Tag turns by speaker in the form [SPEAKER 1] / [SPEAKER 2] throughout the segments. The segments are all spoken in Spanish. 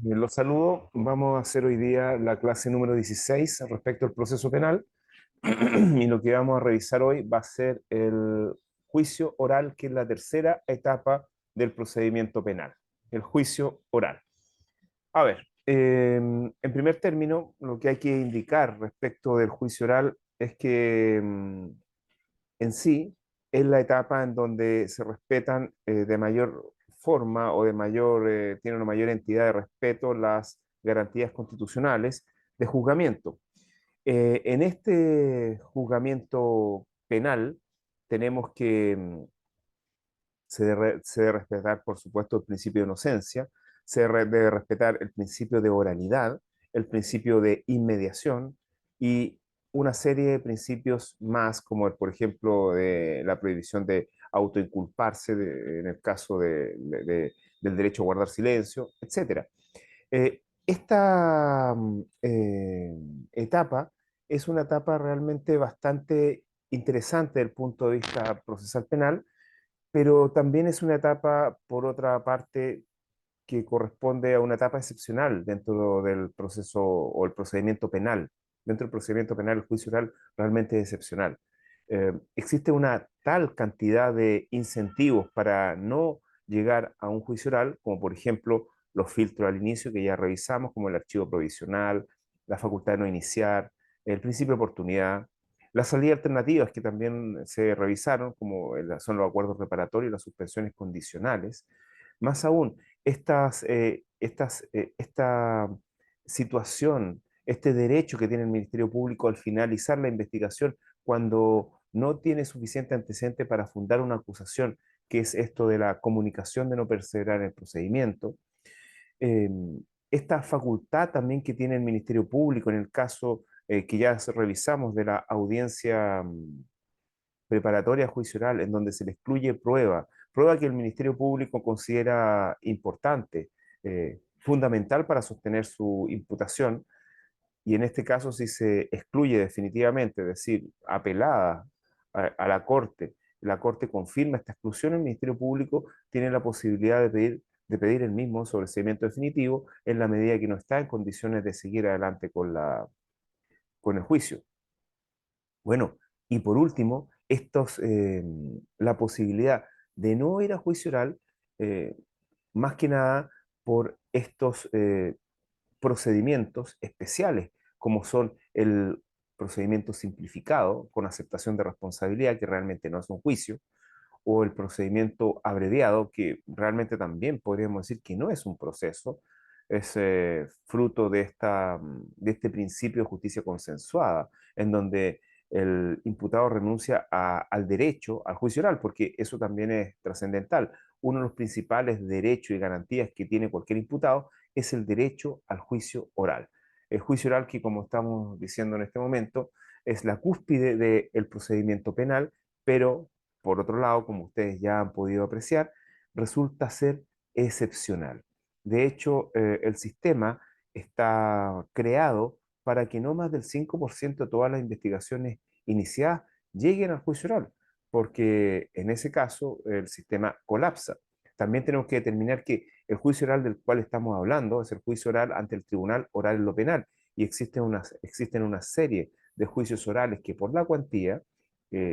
[SPEAKER 1] Los saludo. Vamos a hacer hoy día la clase número 16 respecto al proceso penal. Y lo que vamos a revisar hoy va a ser el juicio oral, que es la tercera etapa del procedimiento penal. El juicio oral. A ver, en primer término, lo que hay que indicar respecto del juicio oral es que en sí es la etapa en donde se respetan de mayor forma o tiene una mayor entidad de respeto las garantías constitucionales de juzgamiento. En este juzgamiento penal tenemos que se debe respetar, por supuesto, el principio de inocencia, debe respetar el principio de oralidad, el principio de inmediación y una serie de principios más, como por ejemplo de la prohibición de autoinculparse en el caso del derecho a guardar silencio, etcétera. Esta etapa es una etapa realmente bastante interesante desde el punto de vista procesal penal, pero también es una etapa, por otra parte, que corresponde a una etapa excepcional dentro del proceso o el procedimiento penal. Dentro del procedimiento penal, el juicio oral realmente es excepcional. Existe una tal cantidad de incentivos para no llegar a un juicio oral, como por ejemplo los filtros al inicio que ya revisamos, como el archivo provisional, la facultad de no iniciar, el principio de oportunidad, las salidas alternativas que también se revisaron, como son los acuerdos reparatorios y las suspensiones condicionales. Más aún, esta situación, este derecho que tiene el Ministerio Público al finalizar la investigación cuando no tiene suficiente antecedente para fundar una acusación, que es esto de la comunicación de no perseverar en el procedimiento. eh, esta facultad también que tiene el Ministerio Público en el caso que ya revisamos de la audiencia preparatoria a juicio oral, en donde se le excluye prueba que el Ministerio Público considera importante, fundamental para sostener su imputación, y en este caso si se excluye definitivamente, es decir, apelada a la Corte confirma esta exclusión, el Ministerio Público tiene la posibilidad de pedir el mismo sobreseimiento definitivo en la medida que no está en condiciones de seguir adelante con el juicio. Bueno, y por último, la posibilidad de no ir a juicio oral, eh, más que nada por estos procedimientos especiales, como son el procedimiento simplificado con aceptación de responsabilidad, que realmente no es un juicio, o el procedimiento abreviado, que realmente también podríamos decir que no es un proceso, es fruto de este principio de justicia consensuada, en donde el imputado renuncia al derecho al juicio oral, porque eso también es trascendental. Uno de los principales derechos y garantías que tiene cualquier imputado es el derecho al juicio oral. El juicio oral que, como estamos diciendo en este momento, es la cúspide del procedimiento penal, pero por otro lado, como ustedes ya han podido apreciar, resulta ser excepcional. De hecho, el sistema está creado para que no más del 5% de todas las investigaciones iniciadas lleguen al juicio oral, porque en ese caso el sistema colapsa. También tenemos que determinar que el juicio oral del cual estamos hablando es el juicio oral ante el Tribunal Oral en lo Penal, y existen una serie de juicios orales que por la cuantía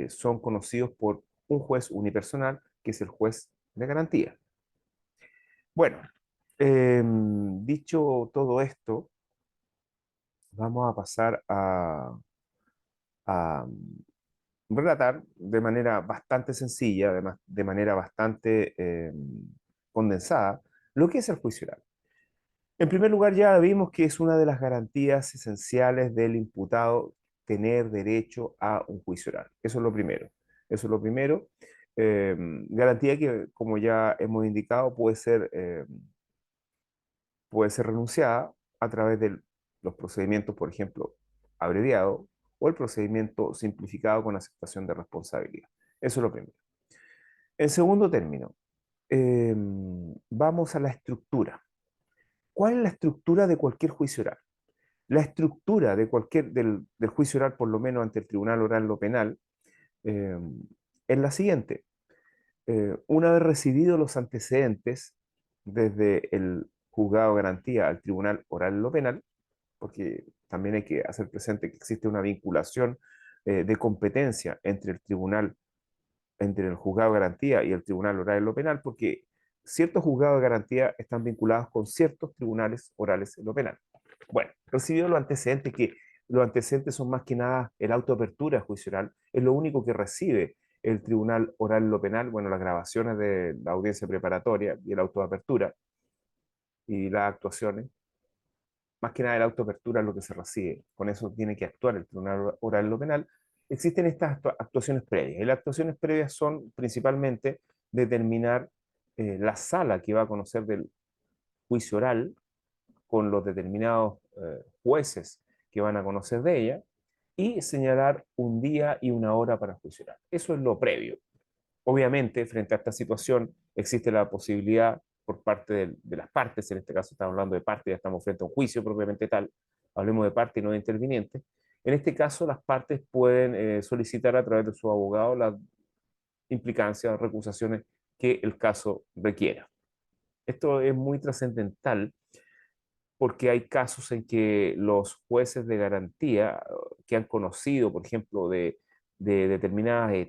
[SPEAKER 1] son conocidos por un juez unipersonal, que es el juez de garantía. Bueno, dicho todo esto, vamos a pasar a relatar de manera bastante sencilla, además de manera bastante condensada, lo que es el juicio oral. En primer lugar, ya vimos que es una de las garantías esenciales del imputado tener derecho a un juicio oral. Eso es lo primero. Eso es lo primero. Garantía que, como ya hemos indicado, puede ser renunciada a través de los procedimientos, por ejemplo, abreviado o el procedimiento simplificado con aceptación de responsabilidad. Eso es lo primero. En segundo término, vamos a la estructura. ¿Cuál es la estructura de cualquier juicio oral? La estructura del juicio oral, por lo menos ante el Tribunal Oral lo Penal, eh, es la siguiente. Una vez recibidos los antecedentes desde el juzgado de garantía al tribunal oral en lo penal, porque también hay que hacer presente que existe una vinculación de competencia entre el tribunal, entre el juzgado de garantía y el tribunal oral en lo penal, porque ciertos juzgados de garantía están vinculados con ciertos tribunales orales en lo penal. Bueno, recibido los antecedentes, que los antecedentes son más que nada el auto de apertura de juicio oral, es lo único que recibe el tribunal oral en lo penal, bueno, las grabaciones de la audiencia preparatoria y el auto de apertura y las actuaciones, más que nada el auto de apertura es lo que se recibe, con eso tiene que actuar el tribunal oral en lo penal. Existen estas actuaciones previas, y las actuaciones previas son principalmente determinar la sala que va a conocer del juicio oral con los determinados jueces que van a conocer de ella y señalar un día y una hora para el juicio oral. Eso es lo previo. Obviamente, frente a esta situación, existe la posibilidad por parte de las partes, en este caso estamos hablando de partes, ya estamos frente a un juicio propiamente tal, hablemos de parte y no de interviniente. En este caso, las partes pueden solicitar a través de su abogado las implicancias o recusaciones que el caso requiera. Esto es muy trascendental porque hay casos en que los jueces de garantía que han conocido, por ejemplo, de determinadas,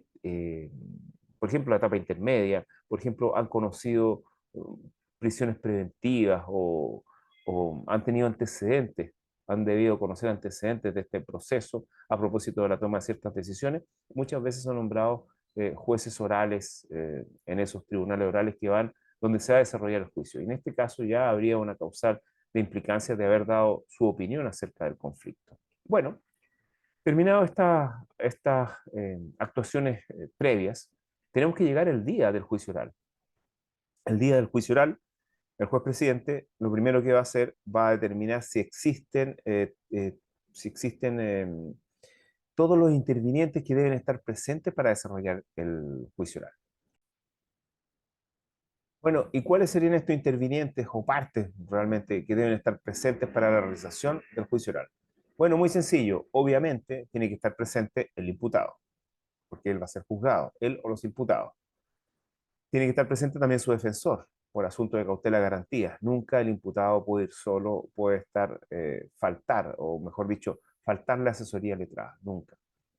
[SPEAKER 1] por ejemplo, la etapa intermedia, por ejemplo, han conocido prisiones preventivas o han tenido antecedentes, han debido conocer antecedentes de este proceso a propósito de la toma de ciertas decisiones, muchas veces son nombrados jueces orales en esos tribunales orales que van donde se va a desarrollar el juicio. Y en este caso ya habría una causal de implicancias de haber dado su opinión acerca del conflicto. Bueno, terminado estas actuaciones previas, tenemos que llegar el día del juicio oral. El día del juicio oral, el juez presidente lo primero que va a hacer va a determinar si existen todos los intervinientes que deben estar presentes para desarrollar el juicio oral. Bueno, ¿y cuáles serían estos intervinientes o partes realmente que deben estar presentes para la realización del juicio oral? Bueno, muy sencillo. Obviamente tiene que estar presente el imputado, porque él va a ser juzgado, él o los imputados. Tiene que estar presente también su defensor, por asunto de cautela de garantías. Nunca el imputado puede ir solo, puede estar, faltar, o mejor dicho, faltarle asesoría letrada, nunca.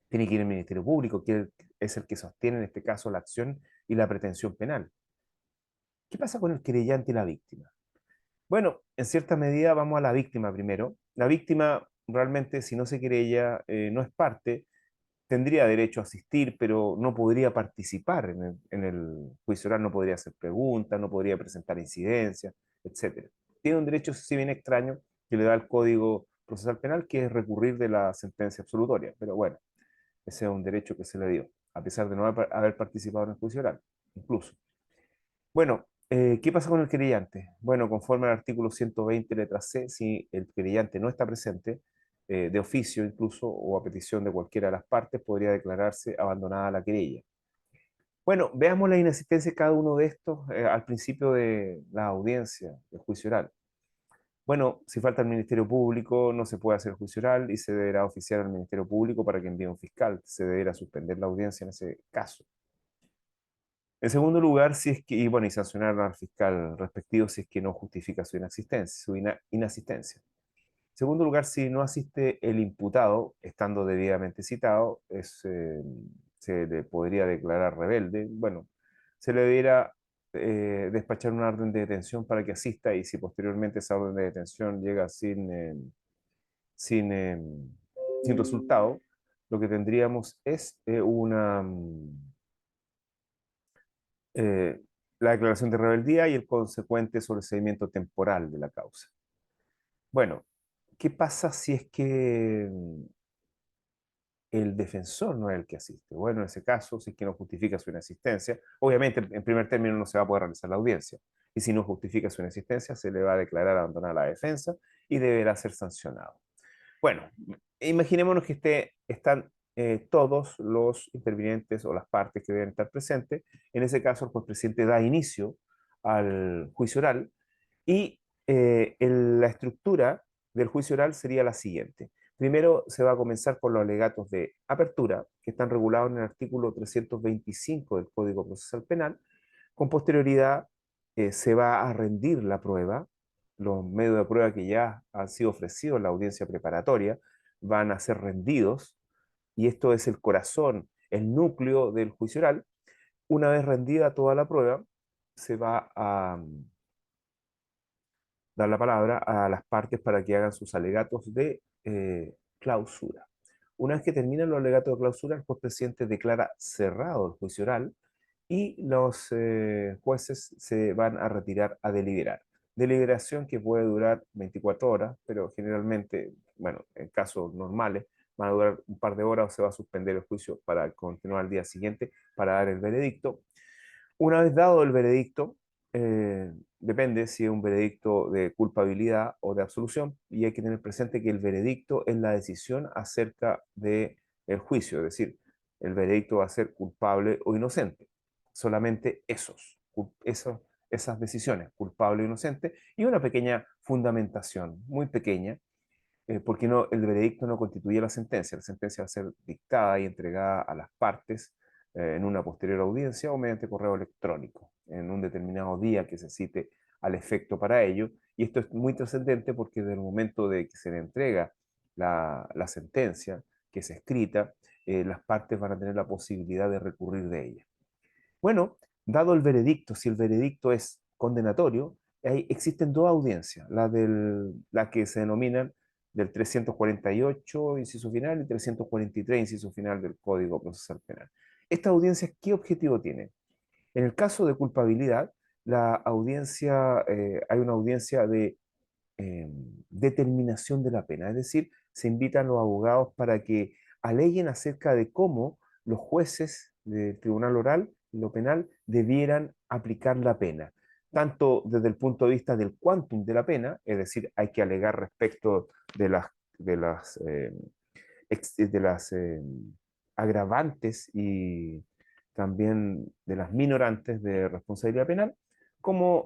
[SPEAKER 1] Tiene que ir el Ministerio Público, que es el que sostiene en este caso la acción y la pretensión penal. ¿Qué pasa con el querellante y la víctima? Bueno, en cierta medida vamos a la víctima primero. La víctima realmente, si no se querella, no es parte, tendría derecho a asistir, pero no podría participar en el juicio oral, no podría hacer preguntas, no podría presentar incidencias, etcétera. Tiene un derecho, si bien extraño, que le da el Código Procesal Penal, que es recurrir de la sentencia absolutoria. Pero bueno, ese es un derecho que se le dio, a pesar de no haber participado en el juicio oral, incluso. Bueno, ¿qué pasa con el querellante? Bueno, conforme al artículo 120, letra C, si el querellante no está presente, de oficio incluso, o a petición de cualquiera de las partes, podría declararse abandonada la querella. Bueno, veamos la inasistencia de cada uno de estos al principio de la audiencia, del juicio oral. Bueno, si falta el Ministerio Público, no se puede hacer juicio oral y se deberá oficiar al Ministerio Público para que envíe un fiscal. Se deberá suspender la audiencia en ese caso. En segundo lugar, si es que, y bueno, y sancionar al fiscal respectivo si es que no justifica su inasistencia, inasistencia. En segundo lugar, si no asiste el imputado, estando debidamente citado, se le podría declarar rebelde. Bueno, se le deberá despachar una orden de detención para que asista y si posteriormente esa orden de detención llega sin, eh, sin resultado, lo que tendríamos es eh, la declaración de rebeldía y el consecuente sobreseimiento temporal de la causa. Bueno, ¿qué pasa si es que el defensor no es el que asiste? Bueno, en ese caso, si es que no justifica su inasistencia, obviamente en primer término no se va a poder realizar la audiencia. Y si no justifica su inasistencia, se le va a declarar abandonada la defensa y deberá ser sancionado. Bueno, imaginémonos que están todos los intervinientes o las partes que deben estar presentes. En ese caso, el juez presidente da inicio al juicio oral y la estructura del juicio oral sería la siguiente. Primero se va a comenzar con los alegatos de apertura, que están regulados en el artículo 325 del Código Procesal Penal. Con posterioridad se va a rendir la prueba los medios de prueba que ya han sido ofrecidos en la audiencia preparatoria van a ser rendidos, y esto es el corazón, el núcleo del juicio oral. Una vez rendida toda la prueba, se va a dar la palabra a las partes para que hagan sus alegatos de clausura. Una vez que terminan los alegatos de clausura, el juez presidente declara cerrado el juicio oral y los jueces se van a retirar a deliberar. Deliberación que puede durar 24 horas, pero generalmente, bueno, en casos normales, van a durar un par de horas o se va a suspender el juicio para continuar al día siguiente para dar el veredicto. Una vez dado el veredicto, depende si es un veredicto de culpabilidad o de absolución, y hay que tener presente que el veredicto es la decisión acerca del juicio, es decir, el veredicto va a ser culpable o inocente. Solamente esas decisiones, culpable o inocente, y una pequeña fundamentación, muy pequeña, porque no, el veredicto no constituye la sentencia va a ser dictada y entregada a las partes en una posterior audiencia o mediante correo electrónico, en un determinado día que se cite al efecto para ello, y esto es muy trascendente porque desde el momento de que se le entrega la sentencia, que es escrita, las partes van a tener la posibilidad de recurrir de ella. Bueno, dado el veredicto, si el veredicto es condenatorio, existen dos audiencias, la que se denominan del 348, inciso final, y 343, inciso final del Código Procesal Penal. ¿Estas audiencias qué objetivo tienen? En el caso de culpabilidad, hay una audiencia de eh, determinación de la pena, es decir, se invitan los abogados para que aleguen acerca de cómo los jueces del tribunal oral, lo penal, debieran aplicar la pena, tanto desde el punto de vista del quantum de la pena, es decir, hay que alegar respecto de de las, eh, de las agravantes y también de las minorantes de responsabilidad penal, como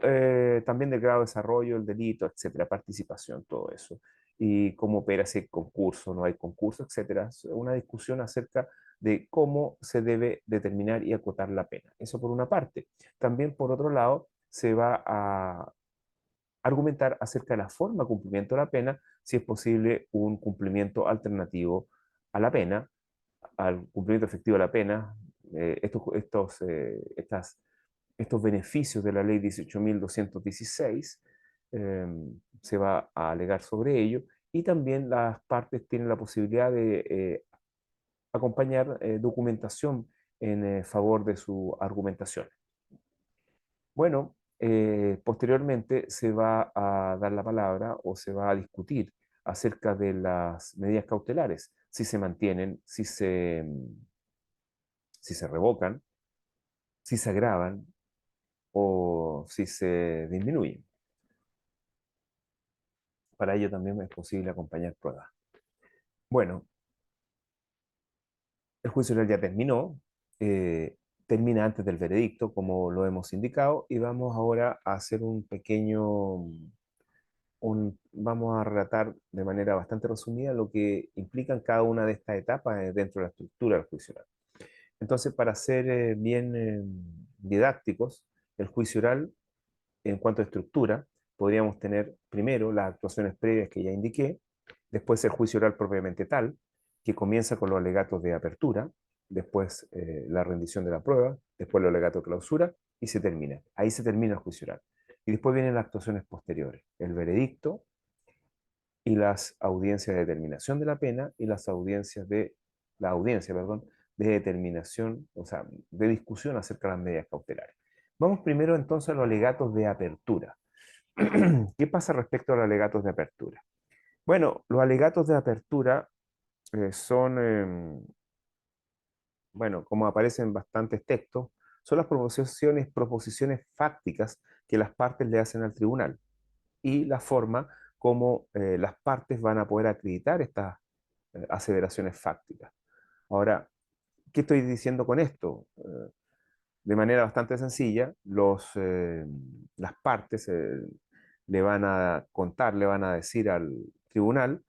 [SPEAKER 1] también del grado de desarrollo, el delito, etcétera, participación, todo eso. Y cómo opera, si hay concurso, no hay concurso, etcétera. Es una discusión acerca de cómo se debe determinar y acotar la pena. Eso por una parte. También por otro lado, se va a argumentar acerca de la forma de cumplimiento de la pena, si es posible un cumplimiento alternativo a la pena, al cumplimiento efectivo de la pena, estos beneficios de la ley 18.216, eh, se va a alegar sobre ello, y también las partes tienen la posibilidad de acompañar documentación en favor de su argumentación. Bueno, posteriormente se va a dar la palabra o se va a discutir acerca de las medidas cautelares, si se mantienen, si se revocan, si se agravan o si se disminuyen. Para ello también es posible acompañar pruebas. Bueno, el juicio oral ya terminó, eh, termina antes del veredicto, como lo hemos indicado, y vamos ahora a hacer vamos a relatar de manera bastante resumida lo que implican cada una de estas etapas dentro de la estructura del juicio oral. Entonces, para ser bien didácticos, el juicio oral, en cuanto a estructura, podríamos tener primero las actuaciones previas que ya indiqué, después el juicio oral propiamente tal, que comienza con los alegatos de apertura, después la rendición de la prueba, después los alegatos de clausura y se termina. Ahí se termina el juicio oral. Y después vienen las actuaciones posteriores, el veredicto y las audiencias de determinación de la pena y la audiencia, perdón, de determinación, o sea, de discusión acerca de las medidas cautelares. Vamos primero entonces a los alegatos de apertura. ¿Qué pasa respecto a los alegatos de apertura? Bueno, los alegatos de apertura son, bueno, como aparecen en bastantes textos, son las proposiciones fácticas que las partes le hacen al tribunal y la forma como las partes van a poder acreditar estas aseveraciones fácticas. Ahora, ¿qué estoy diciendo con esto? De manera bastante sencilla, las partes le van a contar, le van a decir al tribunal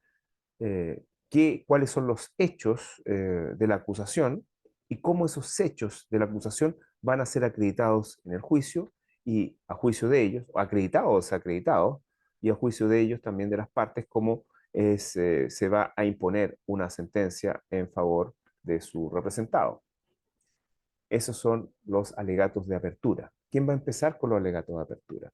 [SPEAKER 1] cuáles son los hechos de la acusación y cómo esos hechos de la acusación van a ser acreditados en el juicio y a juicio de ellos, o acreditados o desacreditados, y a juicio de ellos, también de las partes, cómo se va a imponer una sentencia en favor de su representado. Esos son los alegatos de apertura. ¿Quién va a empezar con los alegatos de apertura?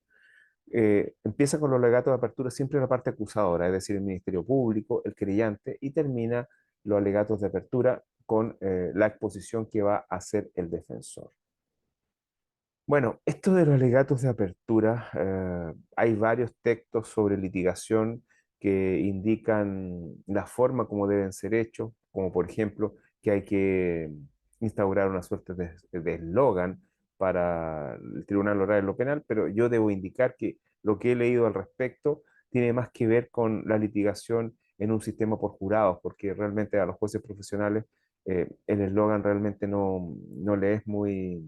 [SPEAKER 1] Empieza con los alegatos de apertura siempre la parte acusadora, es decir, el Ministerio Público, el querellante, y termina los alegatos de apertura con la exposición que va a hacer el defensor. Bueno, esto de los alegatos de apertura, hay varios textos sobre litigación que indican la forma como deben ser hechos, como por ejemplo que hay que instaurar una suerte de eslogan para el Tribunal Oral en lo Penal, pero yo debo indicar que lo que he leído al respecto tiene más que ver con la litigación en un sistema por jurados, porque realmente a los jueces profesionales el eslogan realmente no le es muy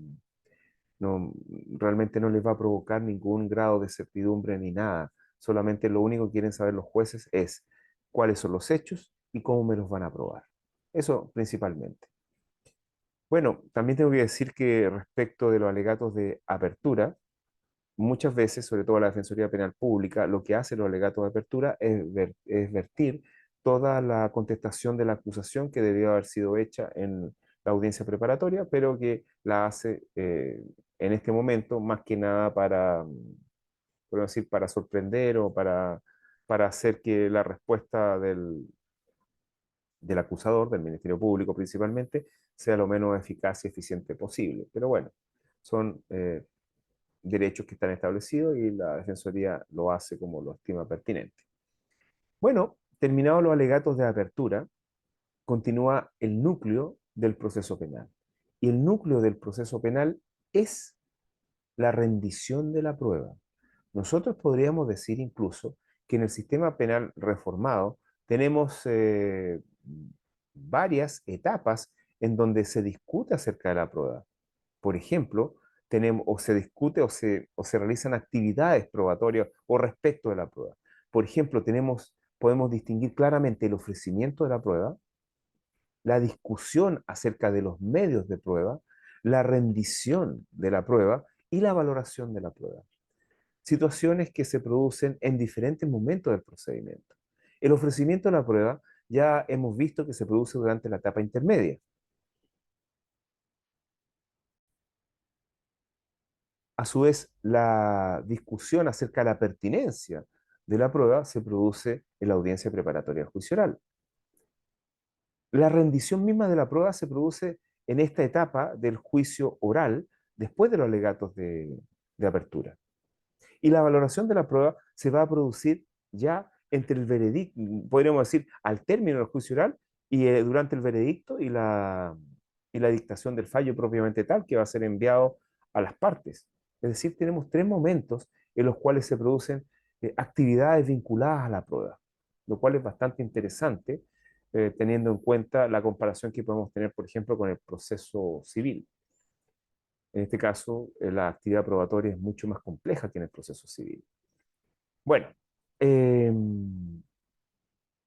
[SPEAKER 1] no, realmente no les va a provocar ningún grado de certidumbre ni nada. Solamente lo único que quieren saber los jueces es cuáles son los hechos y cómo me los van a probar. Eso principalmente. Bueno, también tengo que decir que respecto de los alegatos de apertura, muchas veces, sobre todo la Defensoría Penal Pública, lo que hace los alegatos de apertura es vertir toda la contestación de la acusación que debió haber sido hecha en la audiencia preparatoria, pero que la hace en este momento más que nada para, podemos decir, para sorprender o para hacer que la respuesta del acusador, del Ministerio Público principalmente, sea lo menos eficaz y eficiente posible. Pero bueno, son derechos que están establecidos y la Defensoría lo hace como lo estima pertinente. Bueno, terminados los alegatos de apertura, continúa el núcleo del proceso penal. Y el núcleo del proceso penal es la rendición de la prueba. Nosotros podríamos decir incluso que en el sistema penal reformado tenemos varias etapas en donde se discute acerca de la prueba. Por ejemplo, tenemos, o se discute o se realizan actividades probatorias o respecto de la prueba. Por ejemplo, podemos distinguir claramente el ofrecimiento de la prueba, la discusión acerca de los medios de prueba, la rendición de la prueba y la valoración de la prueba. Situaciones que se producen en diferentes momentos del procedimiento. El ofrecimiento de la prueba ya hemos visto que se produce durante la etapa intermedia. A su vez, la discusión acerca de la pertinencia de la prueba se produce en la audiencia preparatoria del juicio oral. La rendición misma de la prueba se produce en esta etapa del juicio oral, después de los alegatos de apertura. Y la valoración de la prueba se va a producir ya entre el veredicto, podríamos decir, al término del juicio oral y durante el veredicto y la dictación del fallo propiamente tal, que va a ser enviado a las partes. Es decir, tenemos tres momentos en los cuales se producen actividades vinculadas a la prueba, lo cual es bastante interesante, teniendo en cuenta la comparación que podemos tener, por ejemplo, con el proceso civil. En este caso, la actividad probatoria es mucho más compleja que en el proceso civil. Bueno, eh,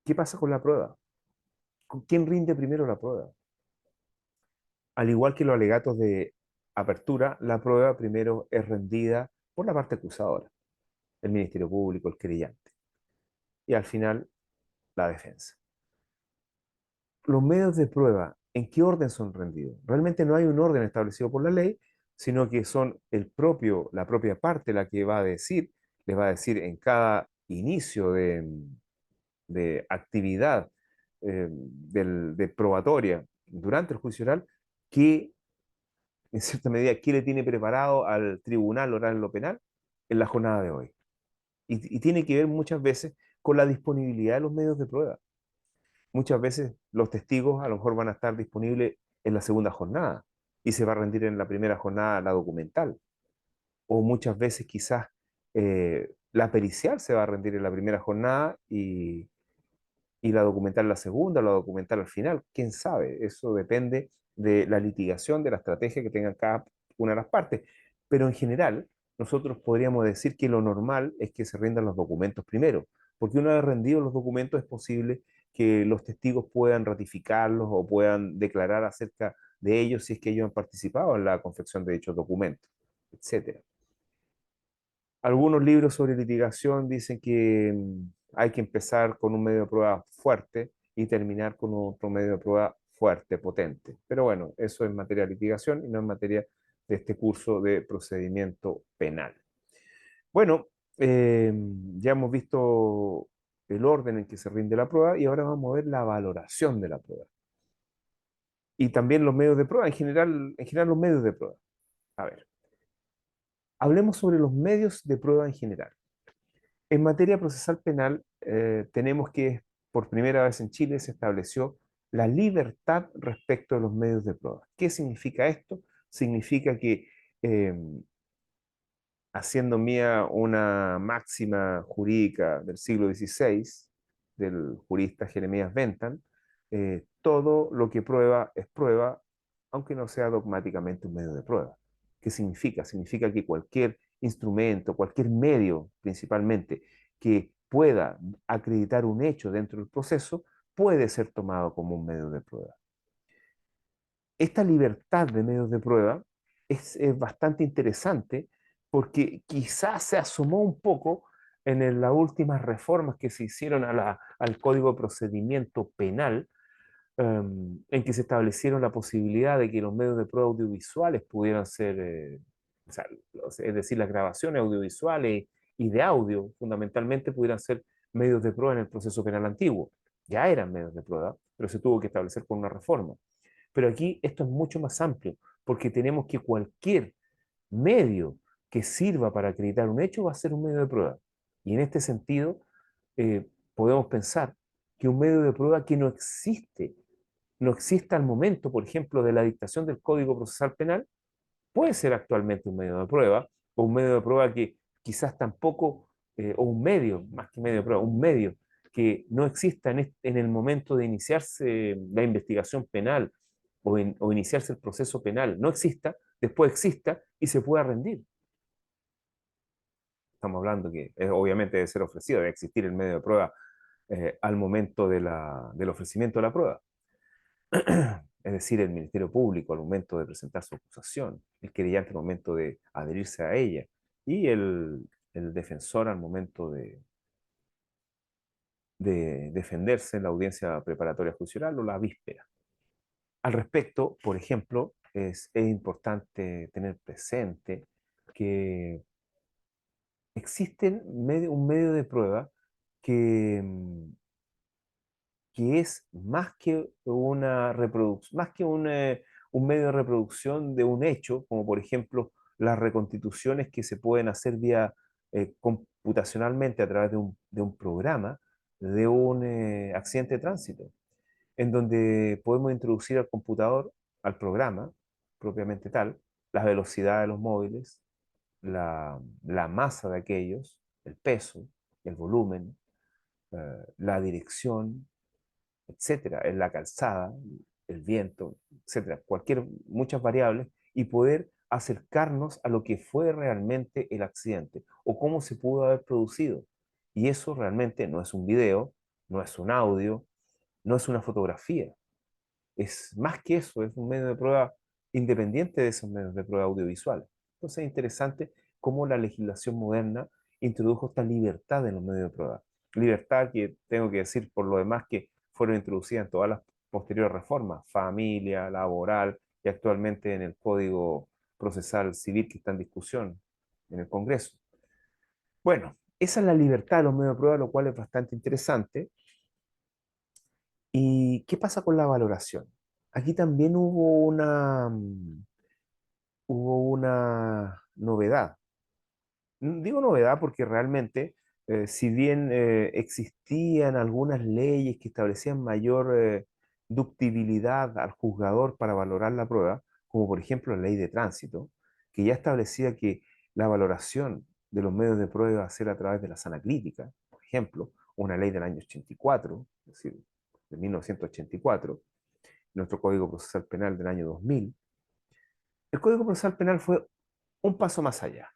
[SPEAKER 1] ¿qué pasa con la prueba? ¿Con quién rinde primero la prueba? Al igual que los alegatos de apertura, la prueba primero es rendida por la parte acusadora, el Ministerio Público, el querellante, y al final la defensa. Los medios de prueba, ¿en qué orden son rendidos? Realmente no hay un orden establecido por la ley, sino que son la propia parte la que va a decir, les va a decir en cada inicio de actividad de probatoria durante el juicio oral, que en cierta medida, qué le tiene preparado al tribunal oral en lo penal en la jornada de hoy. Y tiene que ver muchas veces con la disponibilidad de los medios de prueba. Muchas veces los testigos a lo mejor van a estar disponibles en la segunda jornada y se va a rendir en la primera jornada la documental. O muchas veces quizás la pericial se va a rendir en la primera jornada y la documental la segunda, la documental al final, quién sabe, eso depende de la litigación, de la estrategia que tengan cada una de las partes. Pero en general, nosotros podríamos decir que lo normal es que se rindan los documentos primero, porque una vez rendidos los documentos es posible que los testigos puedan ratificarlos o puedan declarar acerca de ellos si es que ellos han participado en la confección de dichos documentos, etcétera. Algunos libros sobre litigación dicen que hay que empezar con un medio de prueba fuerte y terminar con otro medio de prueba fuerte, potente. Pero bueno, eso es materia de litigación y no en materia de este curso de procedimiento penal. Bueno, ya hemos visto el orden en que se rinde la prueba y ahora vamos a ver la valoración de la prueba. Y también los medios de prueba, en general los medios de prueba. A ver, hablemos sobre los medios de prueba en general. En materia procesal penal, tenemos que, por primera vez en Chile, se estableció la libertad respecto de los medios de prueba. ¿Qué significa esto? Significa que, eh, haciendo mía una máxima jurídica del siglo XVI, del jurista Jeremías Bentham, todo lo que prueba es prueba, aunque no sea dogmáticamente un medio de prueba. ¿Qué significa? Significa que cualquier instrumento, cualquier medio principalmente, que pueda acreditar un hecho dentro del proceso, puede ser tomado como un medio de prueba. Esta libertad de medios de prueba es bastante interesante porque quizás se asomó un poco en las últimas reformas que se hicieron al Código de Procedimiento Penal, en que se establecieron la posibilidad de que los medios de prueba audiovisuales pudieran ser, o sea, es decir, las grabaciones audiovisuales y de audio, fundamentalmente, pudieran ser medios de prueba en el proceso penal antiguo. Ya eran medios de prueba, pero se tuvo que establecer con una reforma. Pero aquí esto es mucho más amplio, porque tenemos que cualquier medio que sirva para acreditar un hecho va a ser un medio de prueba. Y en este sentido, podemos pensar que un medio de prueba que no existe al momento, por ejemplo, de la dictación del Código Procesal Penal, puede ser actualmente un medio de prueba, o un medio de prueba que quizás tampoco, o un medio, más que medio de prueba, un medio que no exista en el momento de iniciarse la investigación penal o iniciarse el proceso penal, no exista, después exista y se pueda rendir. Estamos hablando que obviamente debe ser ofrecido, debe existir el medio de prueba al momento del ofrecimiento de la prueba. Es decir, el Ministerio Público al momento de presentar su acusación, el querellante al momento de adherirse a ella y el defensor al momento de defenderse en la audiencia preparatoria judicial o la víspera. Al respecto, por ejemplo, es importante tener presente que existe un medio de prueba que, que es más que una reproducción, más que un medio de reproducción de un hecho, como por ejemplo las reconstituciones que se pueden hacer vía computacionalmente a través de un programa de un accidente de tránsito, en donde podemos introducir al computador, al programa propiamente tal, la velocidad de los móviles, la masa de aquellos, el peso, el volumen, la dirección, etcétera, en la calzada, el viento, etcétera, muchas variables, y poder acercarnos a lo que fue realmente el accidente o cómo se pudo haber producido. Y eso realmente no es un video, no es un audio, no es una fotografía, es más que eso, es un medio de prueba independiente de esos medios de prueba audiovisuales. Entonces es interesante cómo la legislación moderna introdujo esta libertad en los medios de prueba. Libertad que tengo que decir por lo demás que fueron introducidas en todas las posteriores reformas, familia, laboral y actualmente en el Código Procesal Civil que está en discusión en el Congreso. Bueno, esa es la libertad de los medios de prueba, lo cual es bastante interesante. ¿Y qué pasa con la valoración? Aquí también hubo una novedad. Digo novedad porque realmente, si bien existían algunas leyes que establecían mayor ductibilidad al juzgador para valorar la prueba, como por ejemplo la ley de tránsito, que ya establecía que la valoración de los medios de prueba iba a ser a través de la sana crítica, por ejemplo, una ley del año 84, es decir, de 1984, nuestro Código Procesal Penal del año 2000. El Código Procesal Penal fue un paso más allá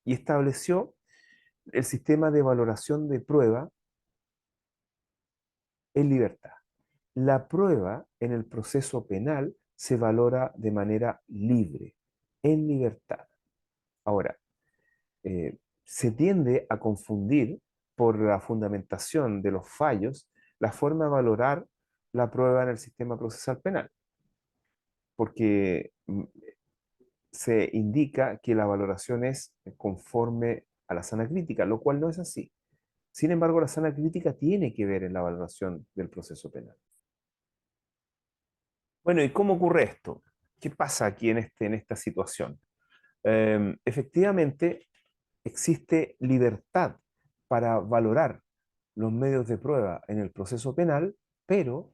[SPEAKER 1] y estableció el sistema de valoración de prueba en libertad. La prueba en el proceso penal se valora de manera libre, en libertad. Ahora, se tiende a confundir por la fundamentación de los fallos la forma de valorar la prueba en el sistema procesal penal, porque se indica que la valoración es conforme a la sana crítica, lo cual no es así. Sin embargo, la sana crítica tiene que ver en la valoración del proceso penal. Bueno, ¿y cómo ocurre esto? ¿Qué pasa aquí en esta situación? Efectivamente, existe libertad para valorar los medios de prueba en el proceso penal, pero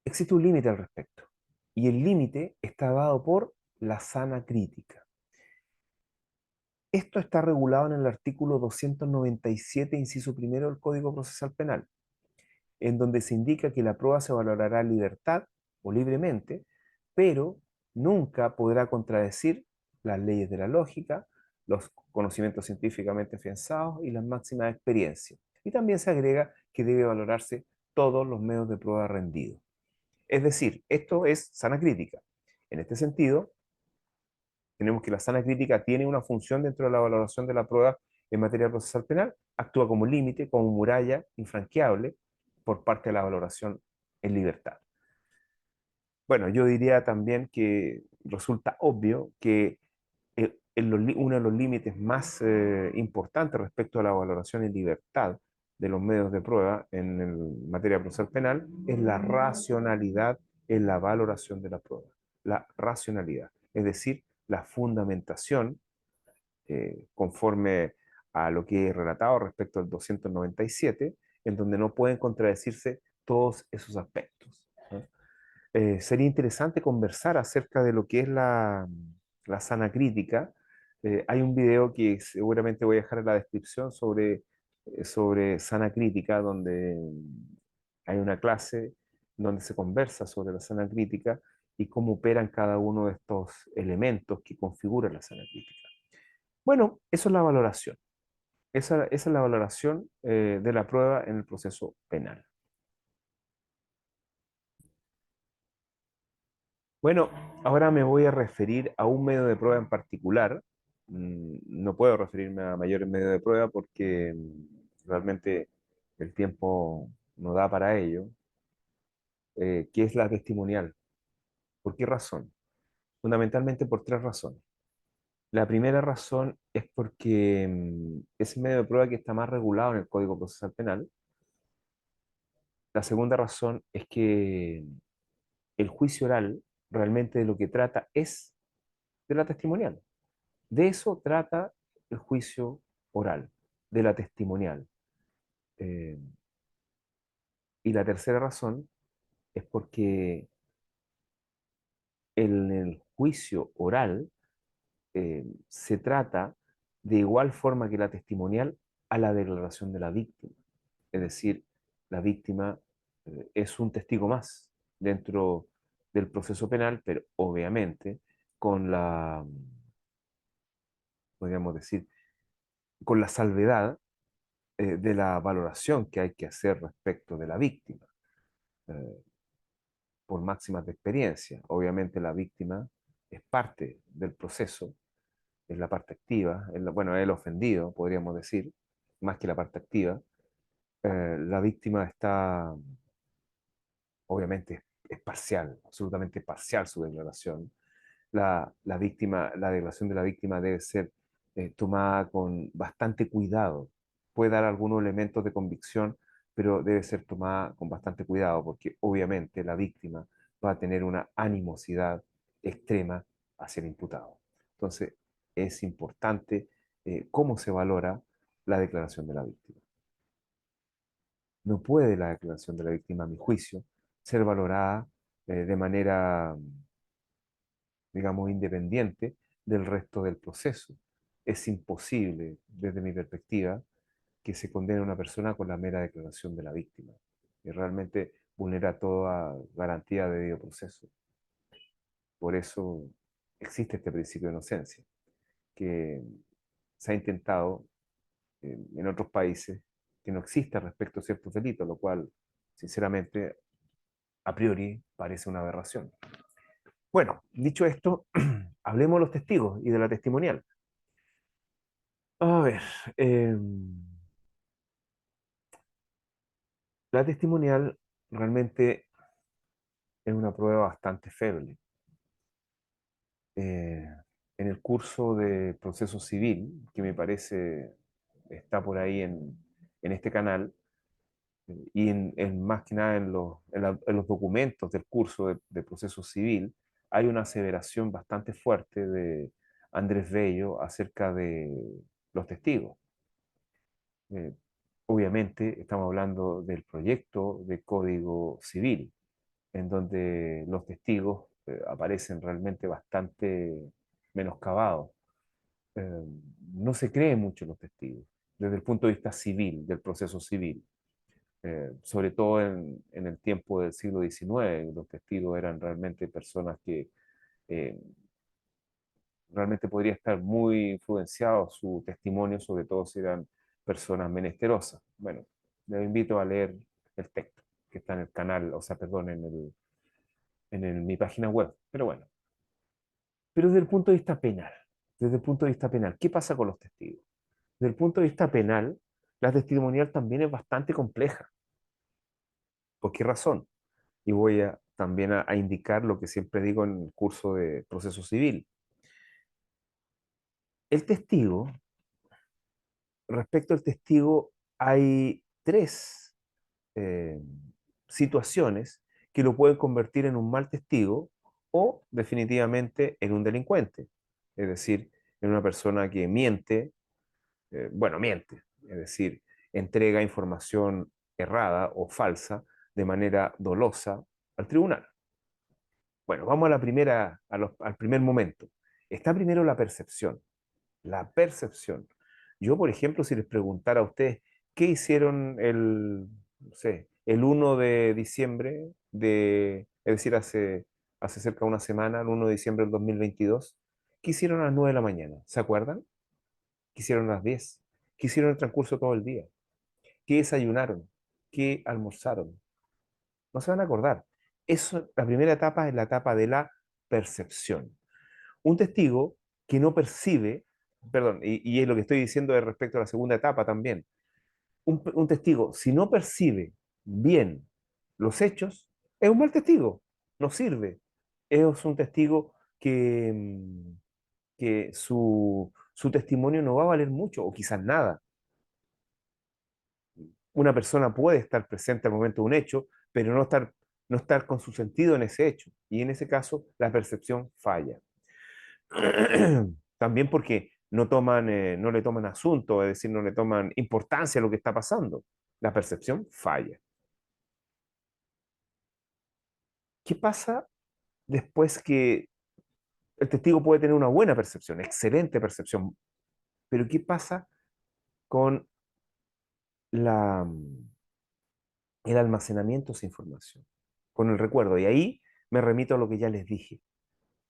[SPEAKER 1] existe un límite al respecto. Y el límite está dado por la sana crítica. Esto está regulado en el artículo 297, inciso primero del Código Procesal Penal, en donde se indica que la prueba se valorará en libertad o libremente, pero nunca podrá contradecir las leyes de la lógica, los conocimientos científicamente afianzados y las máximas experiencias. Y también se agrega que debe valorarse todos los medios de prueba rendidos. Es decir, esto es sana crítica. En este sentido, tenemos que la sana crítica tiene una función dentro de la valoración de la prueba en materia procesal penal, actúa como límite, como muralla infranqueable por parte de la valoración en libertad. Bueno, yo diría también que resulta obvio que uno de los límites más importantes respecto a la valoración en libertad de los medios de prueba en materia procesal penal es la racionalidad en la valoración de la prueba. La racionalidad, es decir, la fundamentación conforme a lo que he relatado respecto al 297, en donde no pueden contradecirse todos esos aspectos, ¿no? Sería interesante conversar acerca de lo que es la sana crítica. Hay un video que seguramente voy a dejar en la descripción sobre sana crítica, donde hay una clase donde se conversa sobre la sana crítica y cómo operan cada uno de estos elementos que configuran la sana crítica. Bueno, eso es la valoración. Esa es la valoración de la prueba en el proceso penal. Bueno, ahora me voy a referir a un medio de prueba en particular. No puedo referirme a mayores medios de prueba porque realmente el tiempo no da para ello, que es la testimonial. ¿Por qué razón? Fundamentalmente por tres razones. La primera razón es porque es el medio de prueba que está más regulado en el Código Procesal Penal. La segunda razón es que el juicio oral realmente de lo que trata es de la testimonial. De eso trata el juicio oral, de la testimonial. Eh, y la tercera razón es porque en el juicio oral se trata de igual forma que la testimonial a la declaración de la víctima. Es decir, la víctima es un testigo más dentro del proceso penal, pero obviamente con podríamos decir, con la salvedad de la valoración que hay que hacer respecto de la víctima, eh, por máximas de experiencia. Obviamente la víctima es parte del proceso, es la parte activa, bueno, es el ofendido, podríamos decir, más que la parte activa. La víctima está, obviamente, es parcial, absolutamente parcial su declaración. La víctima, la declaración de la víctima debe ser tomada con bastante cuidado. Puede dar algunos elementos de convicción, pero debe ser tomada con bastante cuidado porque obviamente la víctima va a tener una animosidad extrema hacia el imputado. Entonces, es importante cómo se valora la declaración de la víctima. No puede la declaración de la víctima, a mi juicio, ser valorada de manera digamos, independiente del resto del proceso. Es imposible, desde mi perspectiva, que se condene a una persona con la mera declaración de la víctima, y realmente vulnera toda garantía de debido proceso. Por eso existe este principio de inocencia, que se ha intentado en otros países que no exista respecto a ciertos delitos, lo cual, sinceramente, a priori parece una aberración. Bueno, dicho esto, hablemos de los testigos y de la testimonial. A ver, la testimonial realmente es una prueba bastante feble. Eh, en el curso de proceso civil, que me parece está por ahí en este canal, y más que nada en los documentos del curso de proceso civil, hay una aseveración bastante fuerte de Andrés Bello acerca de los testigos. Eh, Obviamente estamos hablando del proyecto de Código Civil, en donde los testigos aparecen realmente bastante menoscabados. Eh, no se cree mucho en los testigos desde el punto de vista civil, del proceso civil. Sobre todo en el tiempo del siglo XIX, los testigos eran realmente personas que eh, realmente podría estar muy influenciado su testimonio, sobre todo si eran personas menesterosas. Bueno, les invito a leer el texto que está en el canal, o sea, perdón, mi página web. Pero bueno, pero desde el punto de vista penal, desde el punto de vista penal, ¿qué pasa con los testigos? Desde el punto de vista penal, la testimonial también es bastante compleja. ¿Por qué razón? Y voy también a indicar lo que siempre digo en el curso de proceso civil. El testigo, respecto al testigo, hay tres eh, situaciones que lo pueden convertir en un mal testigo o definitivamente en un delincuente. Es decir, en una persona que miente, bueno, miente, es decir, entrega información errada o falsa de manera dolosa al tribunal. Bueno, vamos a la primera, al primer momento. Está primero la percepción. La percepción. Yo, por ejemplo, si les preguntara a ustedes qué hicieron no sé, el 1 de diciembre es decir, hace cerca de una semana, el 1 de diciembre del 2022, ¿qué hicieron a las 9 de la mañana? ¿Se acuerdan? ¿Qué hicieron a las 10? ¿Qué hicieron en el transcurso de todo el día? ¿Qué desayunaron? ¿Qué almorzaron? No se van a acordar. Eso, la primera etapa es la etapa de la percepción. Un testigo que no percibe, perdón, y es lo que estoy diciendo de respecto a la segunda etapa también, un testigo, si no percibe bien los hechos, es un mal testigo, no sirve. Es un testigo que su testimonio no va a valer mucho o quizás nada. Una persona puede estar presente al momento de un hecho, pero no estar con su sentido en ese hecho. Y en ese caso, la percepción falla. También porque no le toman asunto, es decir, no le toman importancia a lo que está pasando. La percepción falla. ¿Qué pasa después que el testigo puede tener una buena percepción, excelente percepción, pero qué pasa con la, el almacenamiento de esa información, con el recuerdo? Y ahí me remito a lo que ya les dije.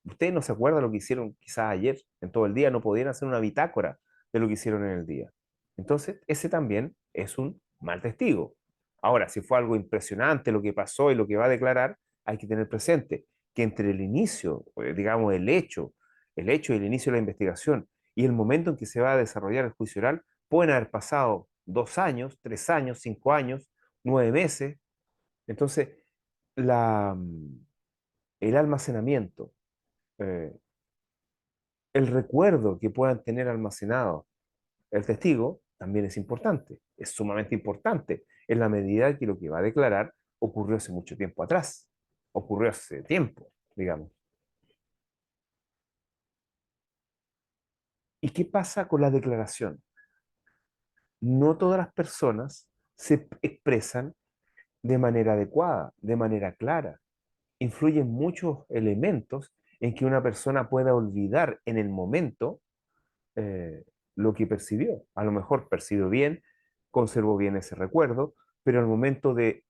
[SPEAKER 1] Ustedes no se acuerdan lo que hicieron quizás ayer, en todo el día, no podían hacer una bitácora de lo que hicieron en el día. Entonces, ese también es un mal testigo. Ahora, si fue algo impresionante lo que pasó y lo que va a declarar, hay que tener presente que entre el inicio, digamos, el hecho y el inicio de la investigación y el momento en que se va a desarrollar el juicio oral, pueden haber pasado 2 años, 3 años, 5 años, 9 meses. Entonces, la, el almacenamiento, eh, el recuerdo que puedan tener almacenado el testigo también es importante, es sumamente importante, en la medida que lo que va a declarar ocurrió hace mucho tiempo atrás, ocurrió hace tiempo, digamos. ¿Y qué pasa con la declaración? No todas las personas se expresan de manera adecuada, de manera clara. Influyen muchos elementos en que una persona pueda olvidar en el momento eh, lo que percibió. A lo mejor percibió bien, conservó bien ese recuerdo, pero al momento de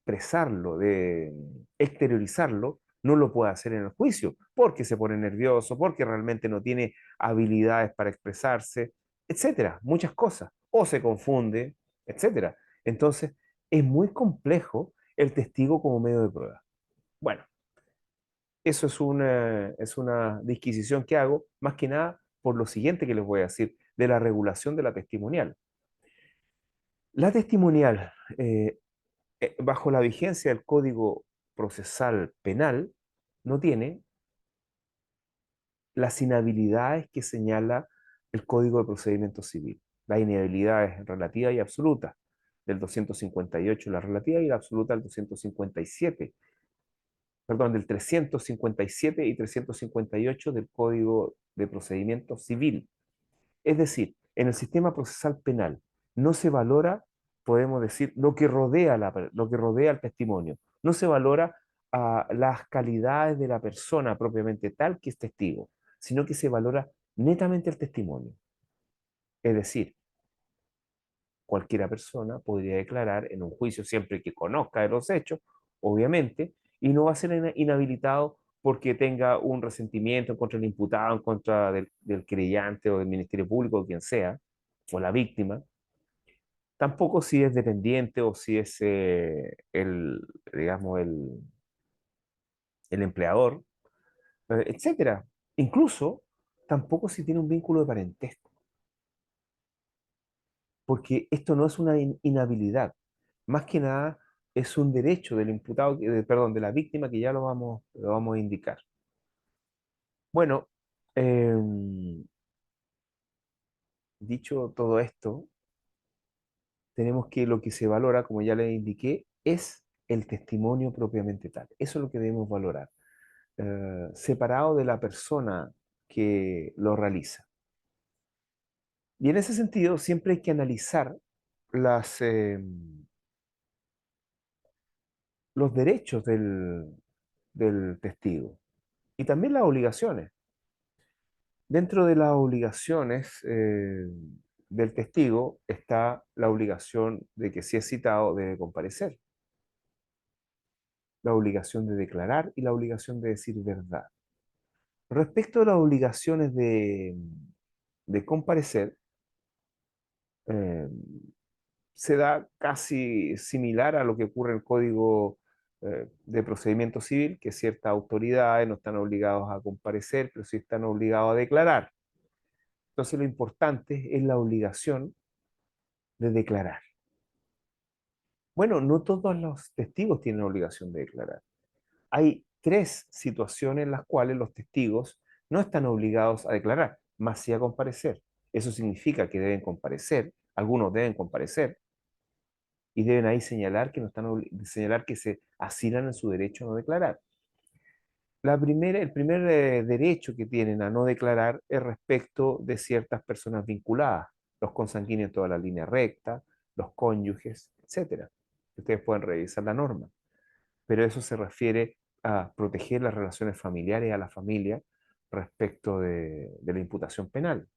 [SPEAKER 1] expresarlo, de exteriorizarlo, no lo puede hacer en el juicio, porque se pone nervioso, porque realmente no tiene habilidades para expresarse, etcétera, muchas cosas, o se confunde, etcétera. Entonces, es muy complejo el testigo como medio de prueba. Bueno, eso es una disquisición que hago, más que nada por lo siguiente que les voy a decir, de la regulación de la testimonial. La testimonial, bajo la vigencia del Código Procesal Penal, no tiene las inhabilidades que señala el Código de Procedimiento Civil. La inhabilidad es relativa y absoluta, del 258 la relativa y la absoluta del 257, perdón, del 357 y 358 del Código de Procedimiento Civil. Es decir, en el sistema procesal penal no se valora, podemos decir, lo que rodea al testimonio. No se valora las calidades de la persona propiamente tal que es testigo, sino que se valora netamente el testimonio. Es decir, cualquiera persona podría declarar en un juicio siempre que conozca de los hechos, obviamente, y no va a ser inhabilitado porque tenga un resentimiento en contra del imputado, en contra del querellante o del Ministerio Público, o quien sea, o la víctima. Tampoco si es dependiente o si es digamos, el empleador, etcétera. Incluso tampoco si tiene un vínculo de parentesco, porque esto no es una inhabilidad, más que nada es un derecho del imputado, perdón, de la víctima que ya lo vamos a indicar. Bueno, dicho todo esto, tenemos que lo que se valora, como ya les indiqué, es el testimonio propiamente tal. Eso es lo que debemos valorar, separado de la persona que lo realiza. Y en ese sentido, siempre hay que analizar las, los derechos del testigo y también las obligaciones. Dentro de las obligaciones del testigo está la obligación de que si es citado debe comparecer, la obligación de declarar y la obligación de decir verdad. Respecto a las obligaciones de comparecer, eh, se da casi similar a lo que ocurre en el Código de Procedimiento Civil, que ciertas autoridades no están obligados a comparecer, pero sí están obligados a declarar. Entonces lo importante es la obligación de declarar. Bueno, no todos los testigos tienen obligación de declarar. Hay tres situaciones en las cuales los testigos no están obligados a declarar, más sí a comparecer. Eso significa que deben comparecer, algunos deben comparecer, y deben ahí señalar que, no están señalar que se asilan en su derecho a no declarar. El primer derecho que tienen a no declarar es respecto de ciertas personas vinculadas, los consanguíneos de toda la línea recta, los cónyuges, etcétera. Ustedes pueden revisar la norma, pero eso se refiere a proteger las relaciones familiares a la familia respecto de la imputación penal.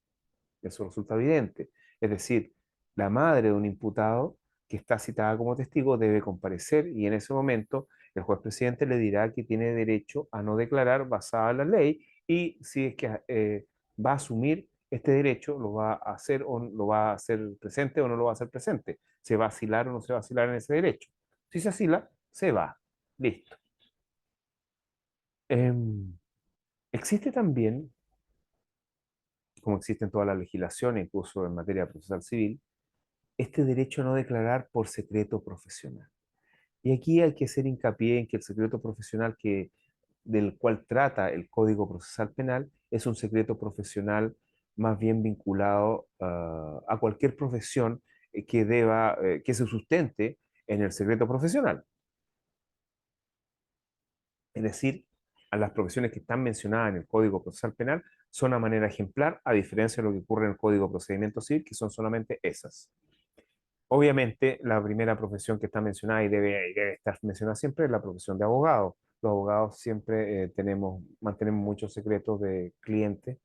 [SPEAKER 1] Eso resulta evidente. Es decir, la madre de un imputado que está citada como testigo debe comparecer y en ese momento el juez presidente le dirá que tiene derecho a no declarar basada en la ley y si es que va a asumir este derecho, lo va a hacer o lo va a hacer presente o no lo va a hacer presente. Se va a asilar o no se va a asilar en ese derecho. Si se asila, se va. Listo. Em, existe también, como existe en toda la legislación, incluso en materia procesal civil, este derecho a no declarar por secreto profesional. Y aquí hay que hacer hincapié en que el secreto profesional del cual trata el Código Procesal Penal es un secreto profesional más bien vinculado a cualquier profesión que se sustente en el secreto profesional. Es decir, a las profesiones que están mencionadas en el Código Procesal Penal son a manera ejemplar, a diferencia de lo que ocurre en el Código de Procedimiento Civil, que son solamente esas. Obviamente, la primera profesión que está mencionada y debe estar mencionada siempre es la profesión de abogado. Los abogados siempre mantenemos muchos secretos de clientes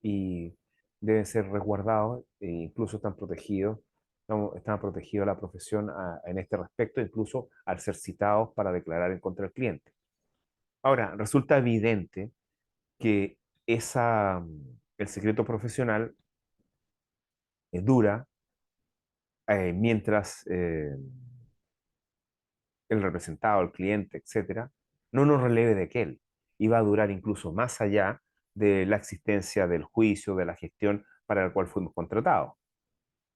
[SPEAKER 1] y deben ser resguardados e incluso están protegidos. Están protegidos la profesión en este respecto, incluso al ser citados para declarar en contra del cliente. Ahora, resulta evidente que el secreto profesional dura mientras el representado, el cliente, etcétera, no nos releve de aquel. Y va a durar incluso más allá de la existencia del juicio, de la gestión para la cual fuimos contratados.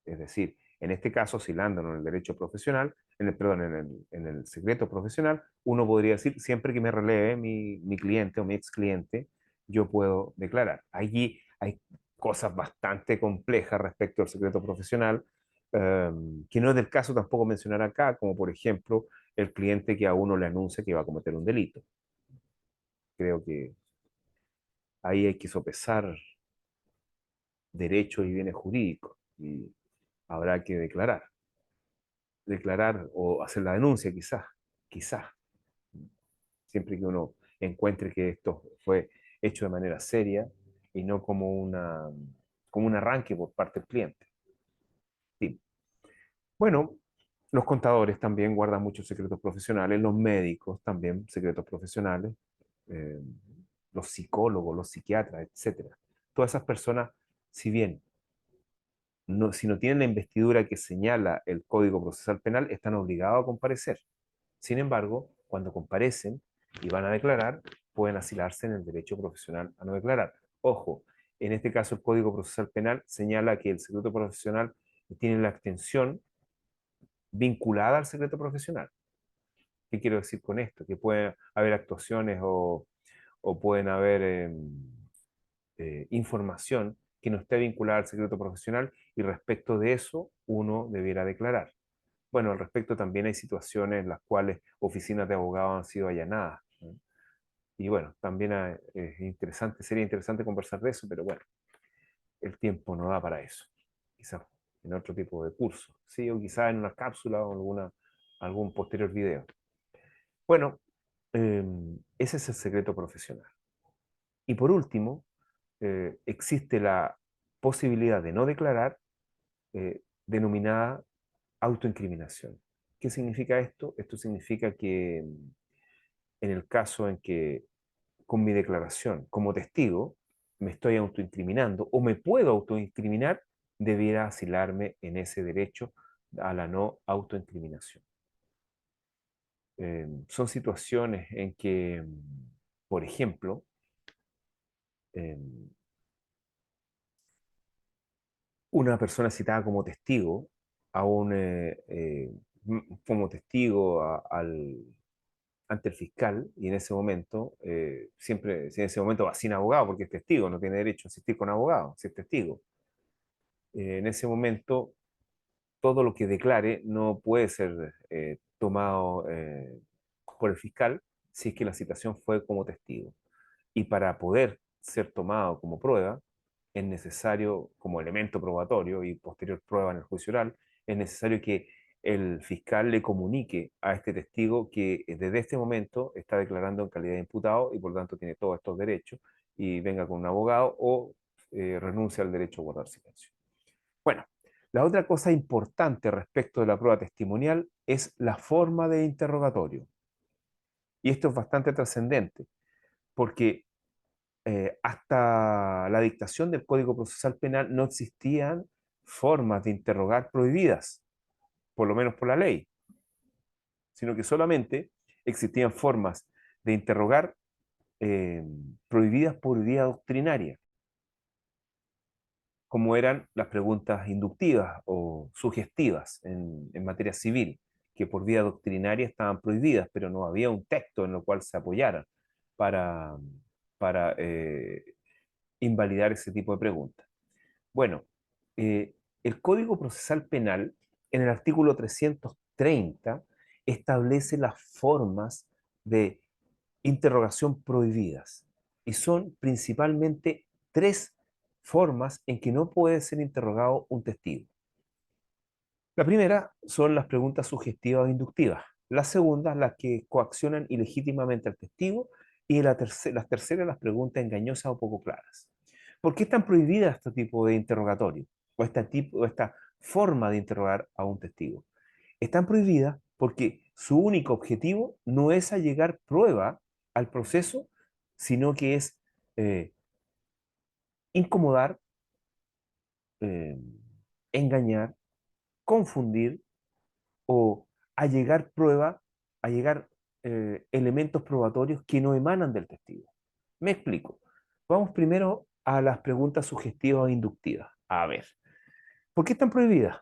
[SPEAKER 1] Es decir, en este caso, oscilando en el derecho profesional, perdón, en el secreto profesional, uno podría decir, siempre que me releve mi cliente o mi ex cliente, yo puedo declarar. Allí hay cosas bastante complejas respecto al secreto profesional, que no es del caso tampoco mencionar acá, como por ejemplo el cliente que a uno le anuncia que va a cometer un delito. Creo que ahí hay que sopesar derechos y bienes jurídicos y habrá que declarar o hacer la denuncia quizás, siempre que uno encuentre que esto fue hecho de manera seria y no como un arranque por parte del cliente. Sí. Bueno, los contadores también guardan muchos secretos profesionales, los médicos también secretos profesionales, eh, los psicólogos, los psiquiatras, etcétera. Todas esas personas, si bien si no tienen la investidura que señala el Código Procesal Penal, están obligados a comparecer. Sin embargo, cuando comparecen y van a declarar, pueden asilarse en el derecho profesional a no declarar. Ojo, en este caso el Código Procesal Penal señala que el secreto profesional tiene la extensión vinculada al secreto profesional. ¿Qué quiero decir con esto? Que pueden haber actuaciones o pueden haber información que no esté vinculada al secreto profesional y respecto de eso uno debiera declarar. Bueno, al respecto también hay situaciones en las cuales oficinas de abogados han sido allanadas, ¿no? Y bueno, también es interesante, sería interesante conversar de eso, pero bueno, el tiempo no da para eso. Quizás en otro tipo de curso, sí, o quizás en una cápsula o algún posterior video. Bueno, ese es el secreto profesional. Y por último, existe la posibilidad de no declarar, denominada autoincriminación. ¿Qué significa esto? Esto significa que en el caso en que con mi declaración como testigo me estoy autoincriminando o me puedo autoincriminar, debiera asilarme en ese derecho a la no autoincriminación. Son situaciones en que, por ejemplo, eh, una persona citada como testigo, como testigo ante el fiscal, y en ese momento, siempre, si en ese momento va sin abogado, porque es testigo, no tiene derecho a asistir con abogado, si es testigo. En ese momento, todo lo que declare no puede ser tomado por el fiscal si es que la citación fue como testigo. Y para poder ser tomado como prueba, es necesario, como elemento probatorio y posterior prueba en el juicio oral, es necesario que el fiscal le comunique a este testigo que desde este momento está declarando en calidad de imputado y por lo tanto tiene todos estos derechos y venga con un abogado o renuncia al derecho a guardar silencio. Bueno, la otra cosa importante respecto de la prueba testimonial es la forma de interrogatorio. Y esto es bastante trascendente, porque hasta la dictación del Código Procesal Penal no existían formas de interrogar prohibidas, por lo menos por la ley, sino que solamente existían formas de interrogar eh, prohibidas por vía doctrinaria, como eran las preguntas inductivas o sugestivas en materia civil, que por vía doctrinaria estaban prohibidas, pero no había un texto en el cual se apoyaran para, para invalidar ese tipo de preguntas. Bueno, el Código Procesal Penal, en el artículo 330, establece las formas de interrogación prohibidas. Y son principalmente tres formas en que no puede ser interrogado un testigo. La primera son las preguntas sugestivas o inductivas. La segunda, las que coaccionan ilegítimamente al testigo. Y las terceras, las preguntas engañosas o poco claras. ¿Por qué están prohibidas este tipo de interrogatorio o esta forma de interrogar a un testigo? Están prohibidas porque su único objetivo no es allegar prueba al proceso, sino que es eh, incomodar, eh, engañar, confundir o allegar prueba, allegar elementos probatorios que no emanan del testigo. Me explico. Vamos primero a las preguntas sugestivas o inductivas. A ver, ¿por qué están prohibidas?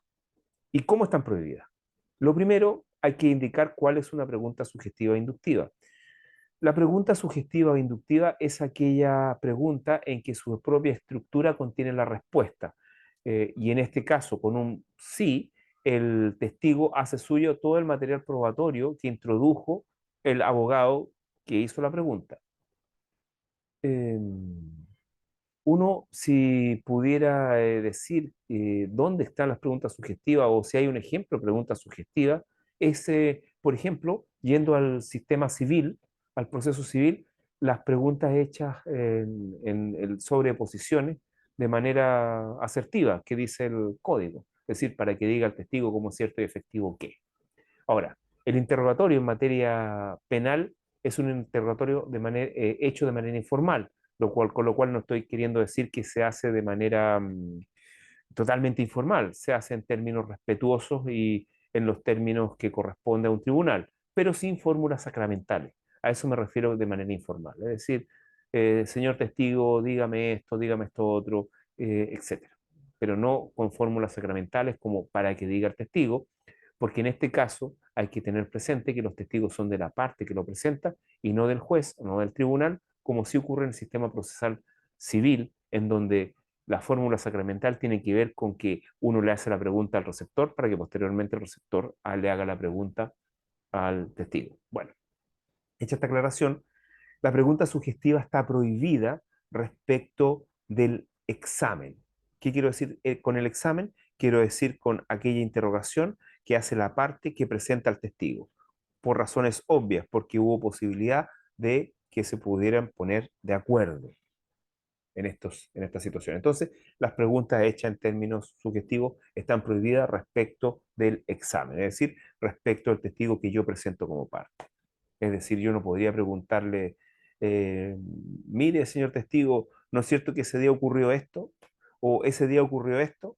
[SPEAKER 1] ¿Y cómo están prohibidas? Lo primero, hay que indicar cuál es una pregunta sugestiva o inductiva. La pregunta sugestiva o inductiva es aquella pregunta en que su propia estructura contiene la respuesta. Y en este caso, con un sí, el testigo hace suyo todo el material probatorio que introdujo el abogado que hizo la pregunta. Eh, Uno, si pudiera decir dónde están las preguntas sugestivas o si hay un ejemplo de pregunta sugestiva, es, por ejemplo, yendo al sistema civil, al proceso civil, las preguntas hechas en sobreposiciones de manera asertiva, que dice el código, es decir, para que diga el testigo como cierto y efectivo qué. Ahora, el interrogatorio en materia penal es un interrogatorio hecho de manera informal, con lo cual no estoy queriendo decir que se hace de manera totalmente informal, se hace en términos respetuosos y en los términos que corresponde a un tribunal, pero sin fórmulas sacramentales. A eso me refiero de manera informal, es decir, señor testigo, dígame esto otro, etcétera. Pero no con fórmulas sacramentales como para que diga el testigo, porque en este caso hay que tener presente que los testigos son de la parte que lo presenta y no del juez, no del tribunal, como sí ocurre en el sistema procesal civil, en donde la fórmula sacramental tiene que ver con que uno le hace la pregunta al receptor para que posteriormente el receptor le haga la pregunta al testigo. Bueno, hecha esta aclaración, la pregunta sugestiva está prohibida respecto del examen. ¿Qué quiero decir con el examen? Quiero decir con aquella interrogación que hace la parte que presenta al testigo, por razones obvias, porque hubo posibilidad de que se pudieran poner de acuerdo en esta situación. Entonces, las preguntas hechas en términos sugestivos están prohibidas respecto del examen, es decir, respecto al testigo que yo presento como parte. Es decir, yo no podría preguntarle, eh, mire, señor testigo, ¿no es cierto que ese día ocurrió esto? ¿O ese día ocurrió esto?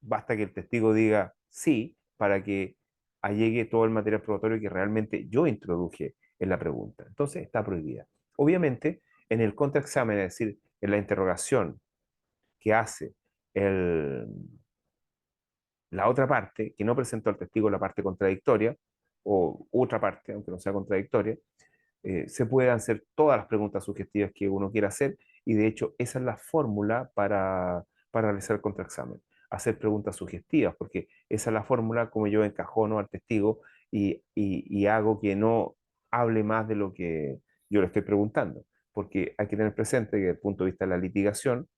[SPEAKER 1] Basta que el testigo diga sí para que allegue todo el material probatorio que realmente yo introduje en la pregunta. Entonces está prohibida. Obviamente, en el contraexamen, es decir, en la interrogación que hace el, la otra parte, que no presentó al testigo la parte contradictoria, o otra parte, aunque no sea contradictoria, se pueden hacer todas las preguntas sugestivas que uno quiera hacer y de hecho esa es la fórmula para realizar el contraexamen, hacer preguntas sugestivas, porque esa es la fórmula como yo encajono al testigo y hago que no hable más de lo que yo le estoy preguntando, porque hay que tener presente que desde el punto de vista de la litigación,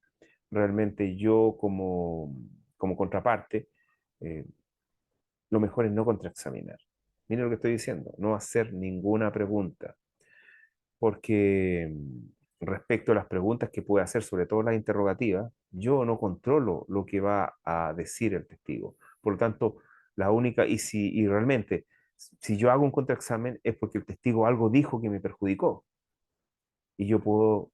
[SPEAKER 1] realmente yo como contraparte, eh, lo mejor es no contraexaminar. Miren lo que estoy diciendo, no hacer ninguna pregunta porque respecto a las preguntas que puede hacer, sobre todo las interrogativas, yo no controlo lo que va a decir el testigo. Por lo tanto, la única, y realmente, si yo hago un contraexamen es porque el testigo algo dijo que me perjudicó y yo puedo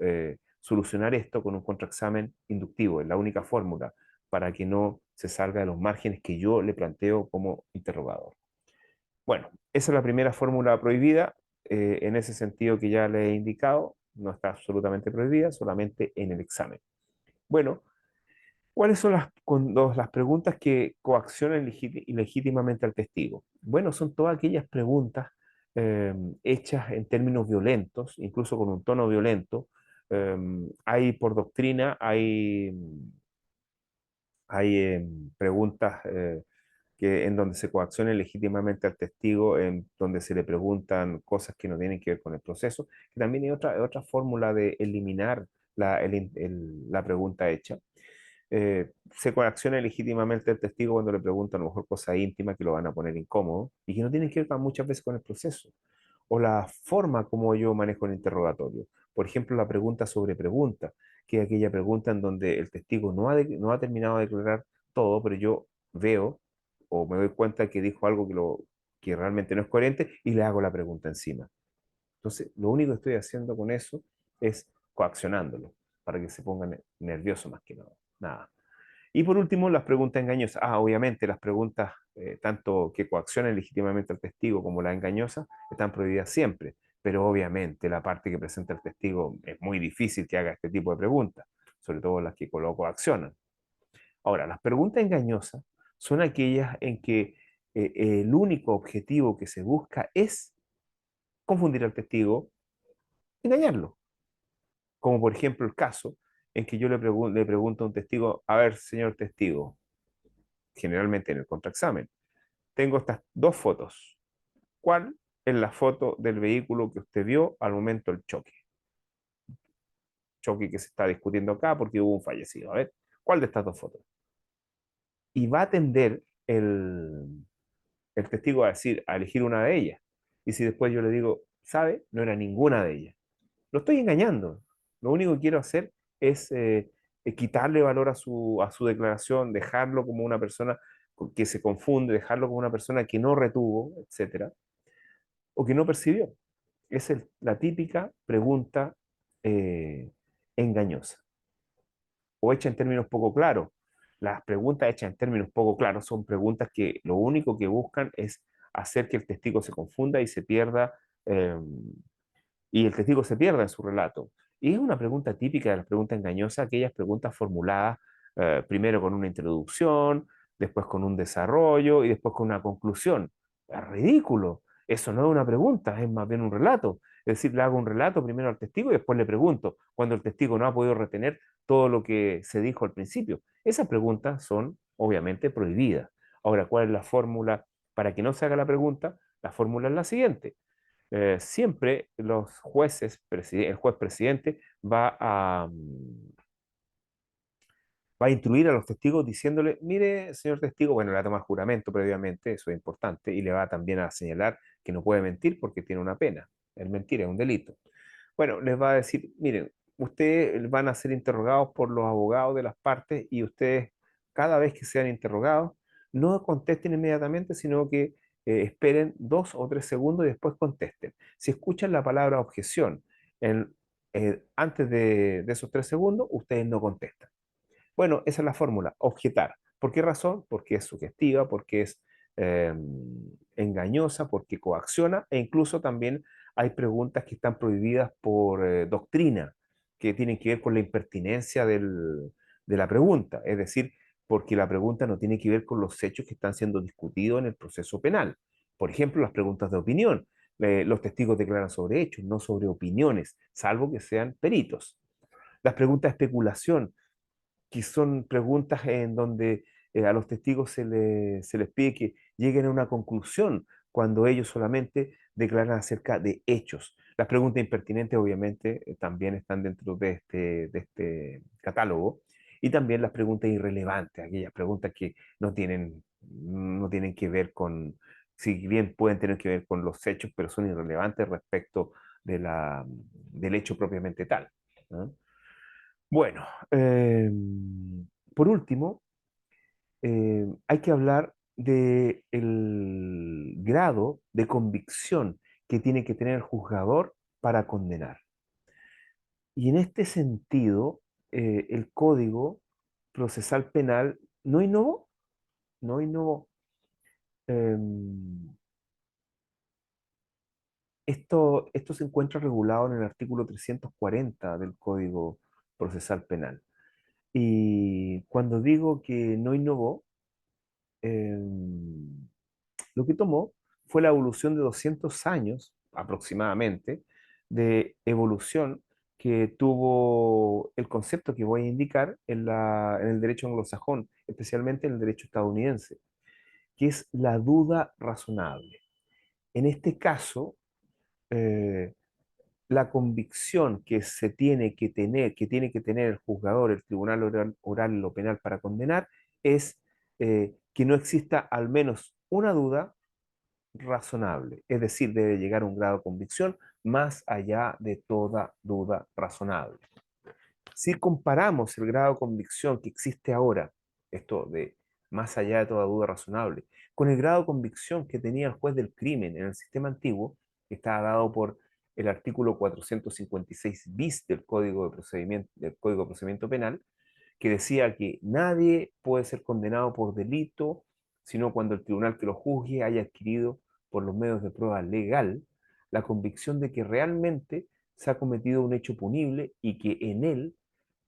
[SPEAKER 1] solucionar esto con un contraexamen inductivo, es la única fórmula para que no se salga de los márgenes que yo le planteo como interrogador. Bueno, esa es la primera fórmula prohibida. En ese sentido que ya le he indicado, no está absolutamente prohibida, solamente en el examen. Bueno, ¿cuáles son las preguntas que coaccionan ilegítimamente al testigo? Bueno, son todas aquellas preguntas hechas en términos violentos, incluso con un tono violento. Hay por doctrina, hay preguntas en donde se coacciona legítimamente al testigo, en donde se le preguntan cosas que no tienen que ver con el proceso, que también hay otra fórmula de eliminar la pregunta hecha. Se coacciona legítimamente al testigo cuando le preguntan a lo mejor cosas íntimas que lo van a poner incómodo y que no tienen que ver muchas veces con el proceso o la forma como yo manejo el interrogatorio. Por ejemplo, la pregunta sobre pregunta, que es aquella pregunta en donde el testigo no ha terminado de declarar todo, pero yo veo o me doy cuenta que dijo algo que realmente no es coherente y le hago la pregunta encima. Entonces, lo único que estoy haciendo con eso es coaccionándolo para que se pongan nervioso más que nada. Nada. Y por último, las preguntas engañosas. Obviamente, las preguntas, tanto que coaccionan legítimamente al testigo como las engañosas, están prohibidas siempre. pero obviamente la parte que presenta el testigo es muy difícil que haga este tipo de preguntas, sobre todo las que coloco accionan. Ahora, las preguntas engañosas son aquellas en que el único objetivo que se busca es confundir al testigo, engañarlo. Como por ejemplo el caso en que yo le pregunto a un testigo, a ver, señor testigo, generalmente en el contraexamen, tengo estas dos fotos. ¿Cuál es la foto del vehículo que usted vio al momento del choque? Choque que se está discutiendo acá porque hubo un fallecido. A ver, ¿cuál de estas dos fotos? Y va a tender el testigo a decir, a elegir una de ellas. Y si después yo le digo, ¿sabe? No era ninguna de ellas. Lo estoy engañando. Lo único que quiero hacer es quitarle valor a su declaración, dejarlo como una persona que se confunde, dejarlo como una persona que no retuvo, etcétera, o que no percibió. Es la típica pregunta eh, engañosa o hecha en términos poco claros. Las preguntas hechas en términos poco claros son preguntas que lo único que buscan es hacer que el testigo se confunda y se pierda, eh, y el testigo se pierda en su relato. Y es una pregunta típica de las preguntas engañosas, aquellas preguntas formuladas primero con una introducción, después con un desarrollo y después con una conclusión. Es ridículo. Eso no es una pregunta, es más bien un relato. Es decir, le hago un relato primero al testigo y después le pregunto, cuando el testigo no ha podido retener todo lo que se dijo al principio. Esas preguntas son obviamente prohibidas. Ahora, ¿cuál es la fórmula para que no se haga la pregunta? La fórmula es la siguiente. Siempre los jueces, el juez presidente va a instruir a los testigos diciéndole, mire, señor testigo, bueno, le va a tomar juramento previamente, eso es importante, y le va también a señalar que no puede mentir porque tiene una pena. El mentir es un delito. Bueno, les va a decir, miren, ustedes van a ser interrogados por los abogados de las partes y ustedes, cada vez que sean interrogados, no contesten inmediatamente, sino que esperen 2 o 3 segundos y después contesten. Si escuchan la palabra objeción antes de esos 3 segundos, ustedes no contestan. Bueno, esa es la fórmula, objetar. ¿Por qué razón? Porque es sugestiva, porque es eh, engañosa, porque coacciona e incluso también hay preguntas que están prohibidas por doctrina, que tienen que ver con la impertinencia de la pregunta, es decir, porque la pregunta no tiene que ver con los hechos que están siendo discutidos en el proceso penal. Por ejemplo, las preguntas de opinión. Los testigos declaran sobre hechos, no sobre opiniones, salvo que sean peritos. Las preguntas de especulación que son preguntas en donde a los testigos se les pide que lleguen a una conclusión cuando ellos solamente declaran acerca de hechos. Las preguntas impertinentes obviamente también están dentro de este catálogo y también las preguntas irrelevantes, aquellas preguntas que no tienen que ver con, si bien pueden tener que ver con los hechos, pero son irrelevantes respecto del hecho propiamente tal, ¿no? Bueno, por último, hay que hablar de el grado de convicción que tiene que tener el juzgador para condenar. Y en este sentido, el Código Procesal Penal no innovó, no innovó. Em, esto se encuentra regulado en el artículo 340 del Código Procesal Penal. Y cuando digo que no innovó, eh, lo que tomó fue la evolución de 200 años aproximadamente de evolución que tuvo el concepto que voy a indicar en el derecho anglosajón, especialmente en el derecho estadounidense, que es la duda razonable. En este caso, eh, la convicción que se tiene que tener, que tiene que tener el juzgador, el tribunal oral o penal para condenar, es que no exista al menos una duda razonable, es decir, debe llegar a un grado de convicción más allá de toda duda razonable. Si comparamos el grado de convicción que existe ahora, esto de más allá de toda duda razonable, con el grado de convicción que tenía el juez del crimen en el sistema antiguo, que estaba dado por el artículo 456 bis del Código de Procedimiento Penal, que decía que nadie puede ser condenado por delito, sino cuando el tribunal que lo juzgue haya adquirido por los medios de prueba legal la convicción de que realmente se ha cometido un hecho punible y que en él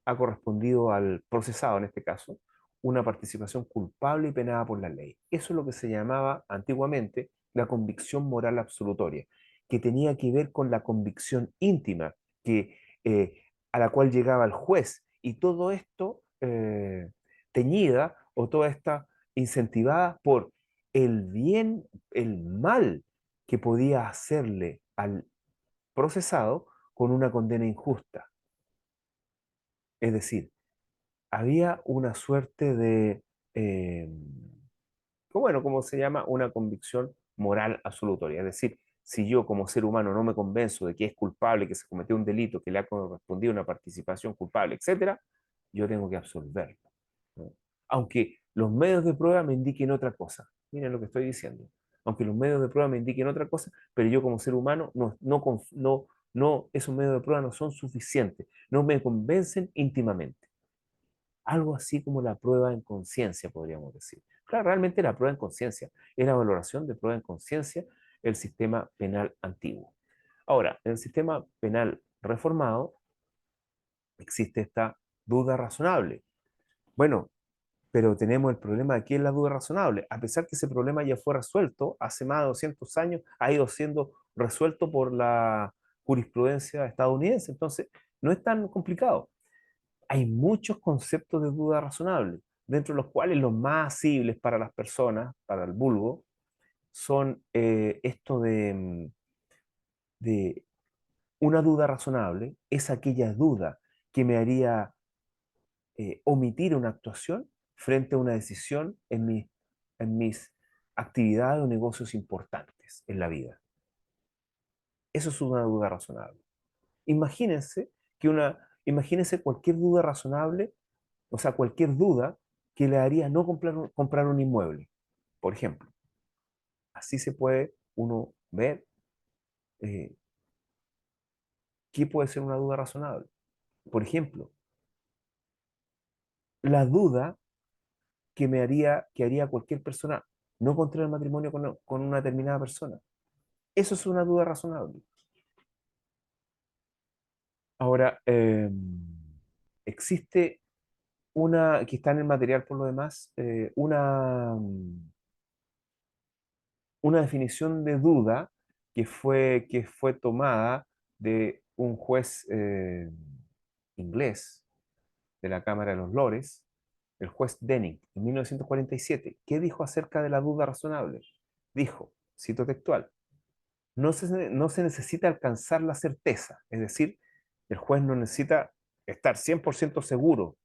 [SPEAKER 1] ha correspondido al procesado, en este caso, una participación culpable y penada por la ley. Eso es lo que se llamaba antiguamente la convicción moral absolutoria, que tenía que ver con la convicción íntima que, a la cual llegaba el juez. Y todo esto teñida o toda esta incentivada por el bien, el mal que podía hacerle al procesado con una condena injusta. Es decir, había una suerte de, eh, bueno, ¿cómo se llama? Una convicción moral absolutoria. Es decir, si yo como ser humano no me convenzo de que es culpable, que se cometió un delito, que le ha correspondido una participación culpable, etcétera, yo tengo que absolverlo, ¿no? Aunque los medios de prueba me indiquen otra cosa. Miren lo que estoy diciendo. Aunque los medios de prueba me indiquen otra cosa, pero yo como ser humano no, esos medios de prueba no son suficientes, no me convencen íntimamente. Algo así como la prueba en conciencia, podríamos decir. Claro, realmente la prueba en conciencia es la valoración de prueba en conciencia el sistema penal antiguo. Ahora, en el sistema penal reformado existe esta duda razonable. Bueno, pero tenemos el problema de qué es la duda razonable. A pesar que ese problema ya fue resuelto hace más de 200 años, ha ido siendo resuelto por la jurisprudencia estadounidense. Entonces, no es tan complicado. Hay muchos conceptos de duda razonable, dentro de los cuales los más asibles para las personas, para el vulgo, son esto de una duda razonable, es aquella duda que me haría omitir una actuación frente a una decisión en mis actividades o negocios importantes en la vida. Eso es una duda razonable. Imagínense imagínense cualquier duda razonable, o sea, cualquier duda que le haría no comprar un inmueble, por ejemplo. Así se puede uno ver eh, qué puede ser una duda razonable. Por ejemplo, la duda que haría cualquier persona no contraer el matrimonio con una determinada persona. Eso es una duda razonable. Ahora, existe que está en el material por lo demás, una definición de duda que fue tomada de un juez inglés de la Cámara de los Lores, el juez Denning, en 1947. ¿Qué dijo acerca de la duda razonable? Dijo, cito textual, no se necesita alcanzar la certeza, es decir, el juez no necesita estar 100% seguro,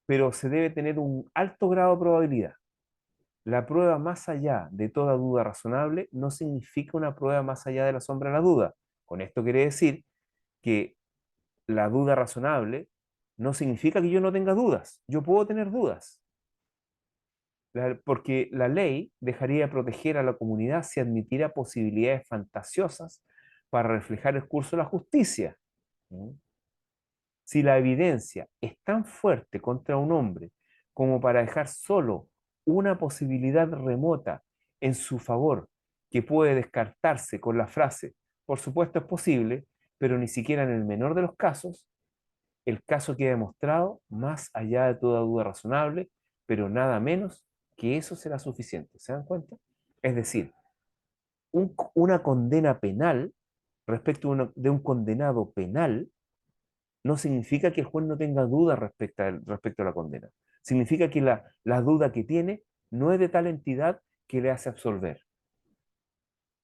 [SPEAKER 1] pero se debe tener un alto grado de probabilidad. La prueba más allá de toda duda razonable no significa una prueba más allá de la sombra de la duda. Con esto quiere decir que la duda razonable no significa que yo no tenga dudas. Yo puedo tener dudas, porque la ley dejaría de proteger a la comunidad si admitiera posibilidades fantasiosas para reflejar el curso de la justicia. ¿Mm? Si la evidencia es tan fuerte contra un hombre como para dejar solo una posibilidad remota en su favor que puede descartarse con la frase, por supuesto es posible, pero ni siquiera en el menor de los casos, el caso queda demostrado más allá de toda duda razonable, pero nada menos que eso será suficiente. ¿Se dan cuenta? Es decir, una condena penal respecto de un condenado penal no significa que el juez no tenga dudas respecto a la condena. Significa que la duda que tiene no es de tal entidad que le hace absolver.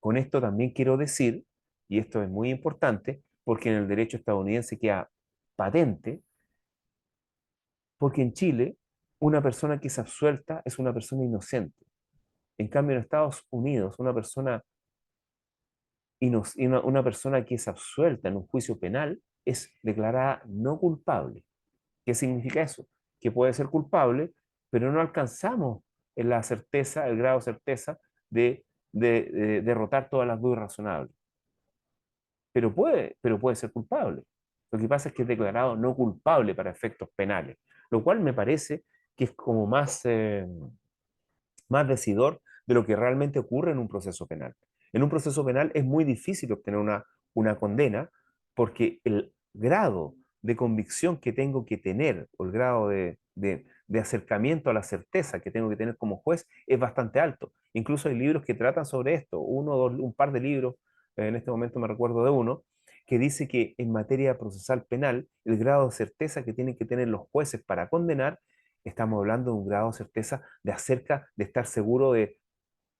[SPEAKER 1] Con esto también quiero decir, y esto es muy importante, porque en el derecho estadounidense queda patente, porque en Chile una persona que es absuelta es una persona inocente. En cambio, en Estados Unidos, una persona que es absuelta en un juicio penal es declarada no culpable. ¿Qué significa eso? Que puede ser culpable, pero no alcanzamos en la certeza, el grado de certeza de derrotar todas las dudas razonables. Pero puede ser culpable. Lo que pasa es que es declarado no culpable para efectos penales, lo cual me parece que es como más decidor de lo que realmente ocurre en un proceso penal. En un proceso penal es muy difícil obtener una condena porque el grado de convicción que tengo que tener o el grado de acercamiento a la certeza que tengo que tener como juez es bastante alto. Incluso hay libros que tratan sobre esto, uno, dos, un par de libros, en este momento me recuerdo de uno, que dice que en materia procesal penal, el grado de certeza que tienen que tener los jueces para condenar, estamos hablando de un grado de certeza de acerca de estar seguro de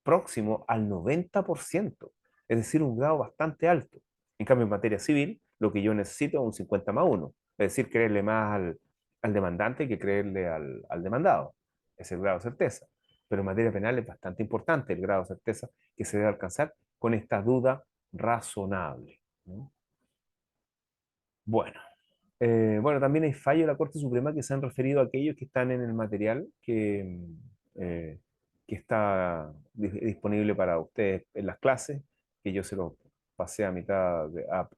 [SPEAKER 1] próximo al 90%, es decir, un grado bastante alto. En cambio, en materia civil, lo que yo necesito es un 50 más 1, es decir, creerle más al demandante que creerle al demandado. Es el grado de certeza. Pero en materia penal es bastante importante el grado de certeza que se debe alcanzar con esta duda razonable, ¿no? Bueno, bueno, también hay fallos de la Corte Suprema que se han referido a aquellos que están en el material eh, que está disponible para ustedes en las clases, que yo se lo pasé a mitad,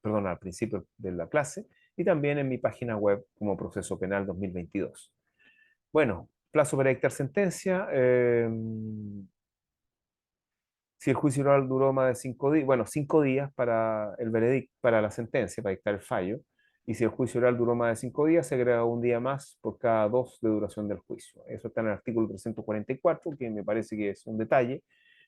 [SPEAKER 1] perdón, al principio de la clase, y también en mi página web como Proceso Penal 2022. Bueno, plazo para dictar sentencia. Si el juicio oral duró más de 5 días, bueno, 5 días para el veredicto, para la sentencia, para dictar el fallo, y si el juicio oral duró más de 5 días, se agrega un día más por cada 2 de duración del juicio. Eso está en el artículo 344, que me parece que es un detalle,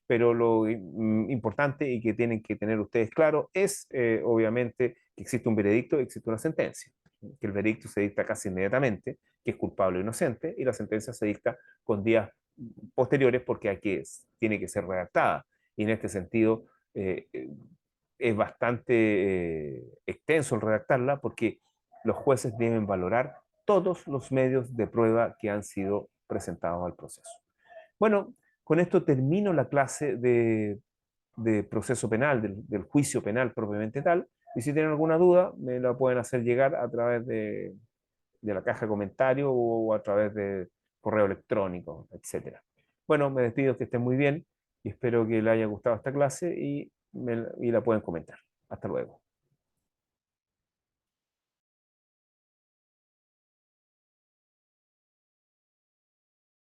[SPEAKER 1] pero lo importante y que tienen que tener ustedes claro es, obviamente, que existe un veredicto y existe una sentencia, que el veredicto se dicta casi inmediatamente, que es culpable o inocente, y la sentencia se dicta con días posteriores porque aquí tiene que ser redactada y en este sentido es bastante extenso el redactarla porque los jueces deben valorar todos los medios de prueba que han sido presentados al proceso. Bueno, con esto termino la clase de proceso penal, del juicio penal propiamente tal, y si tienen alguna duda me la pueden hacer llegar a través de la caja de comentarios o a través de correo electrónico, etcétera. Bueno, me despido, que estén muy bien y espero que les haya gustado esta clase y la pueden comentar. Hasta luego.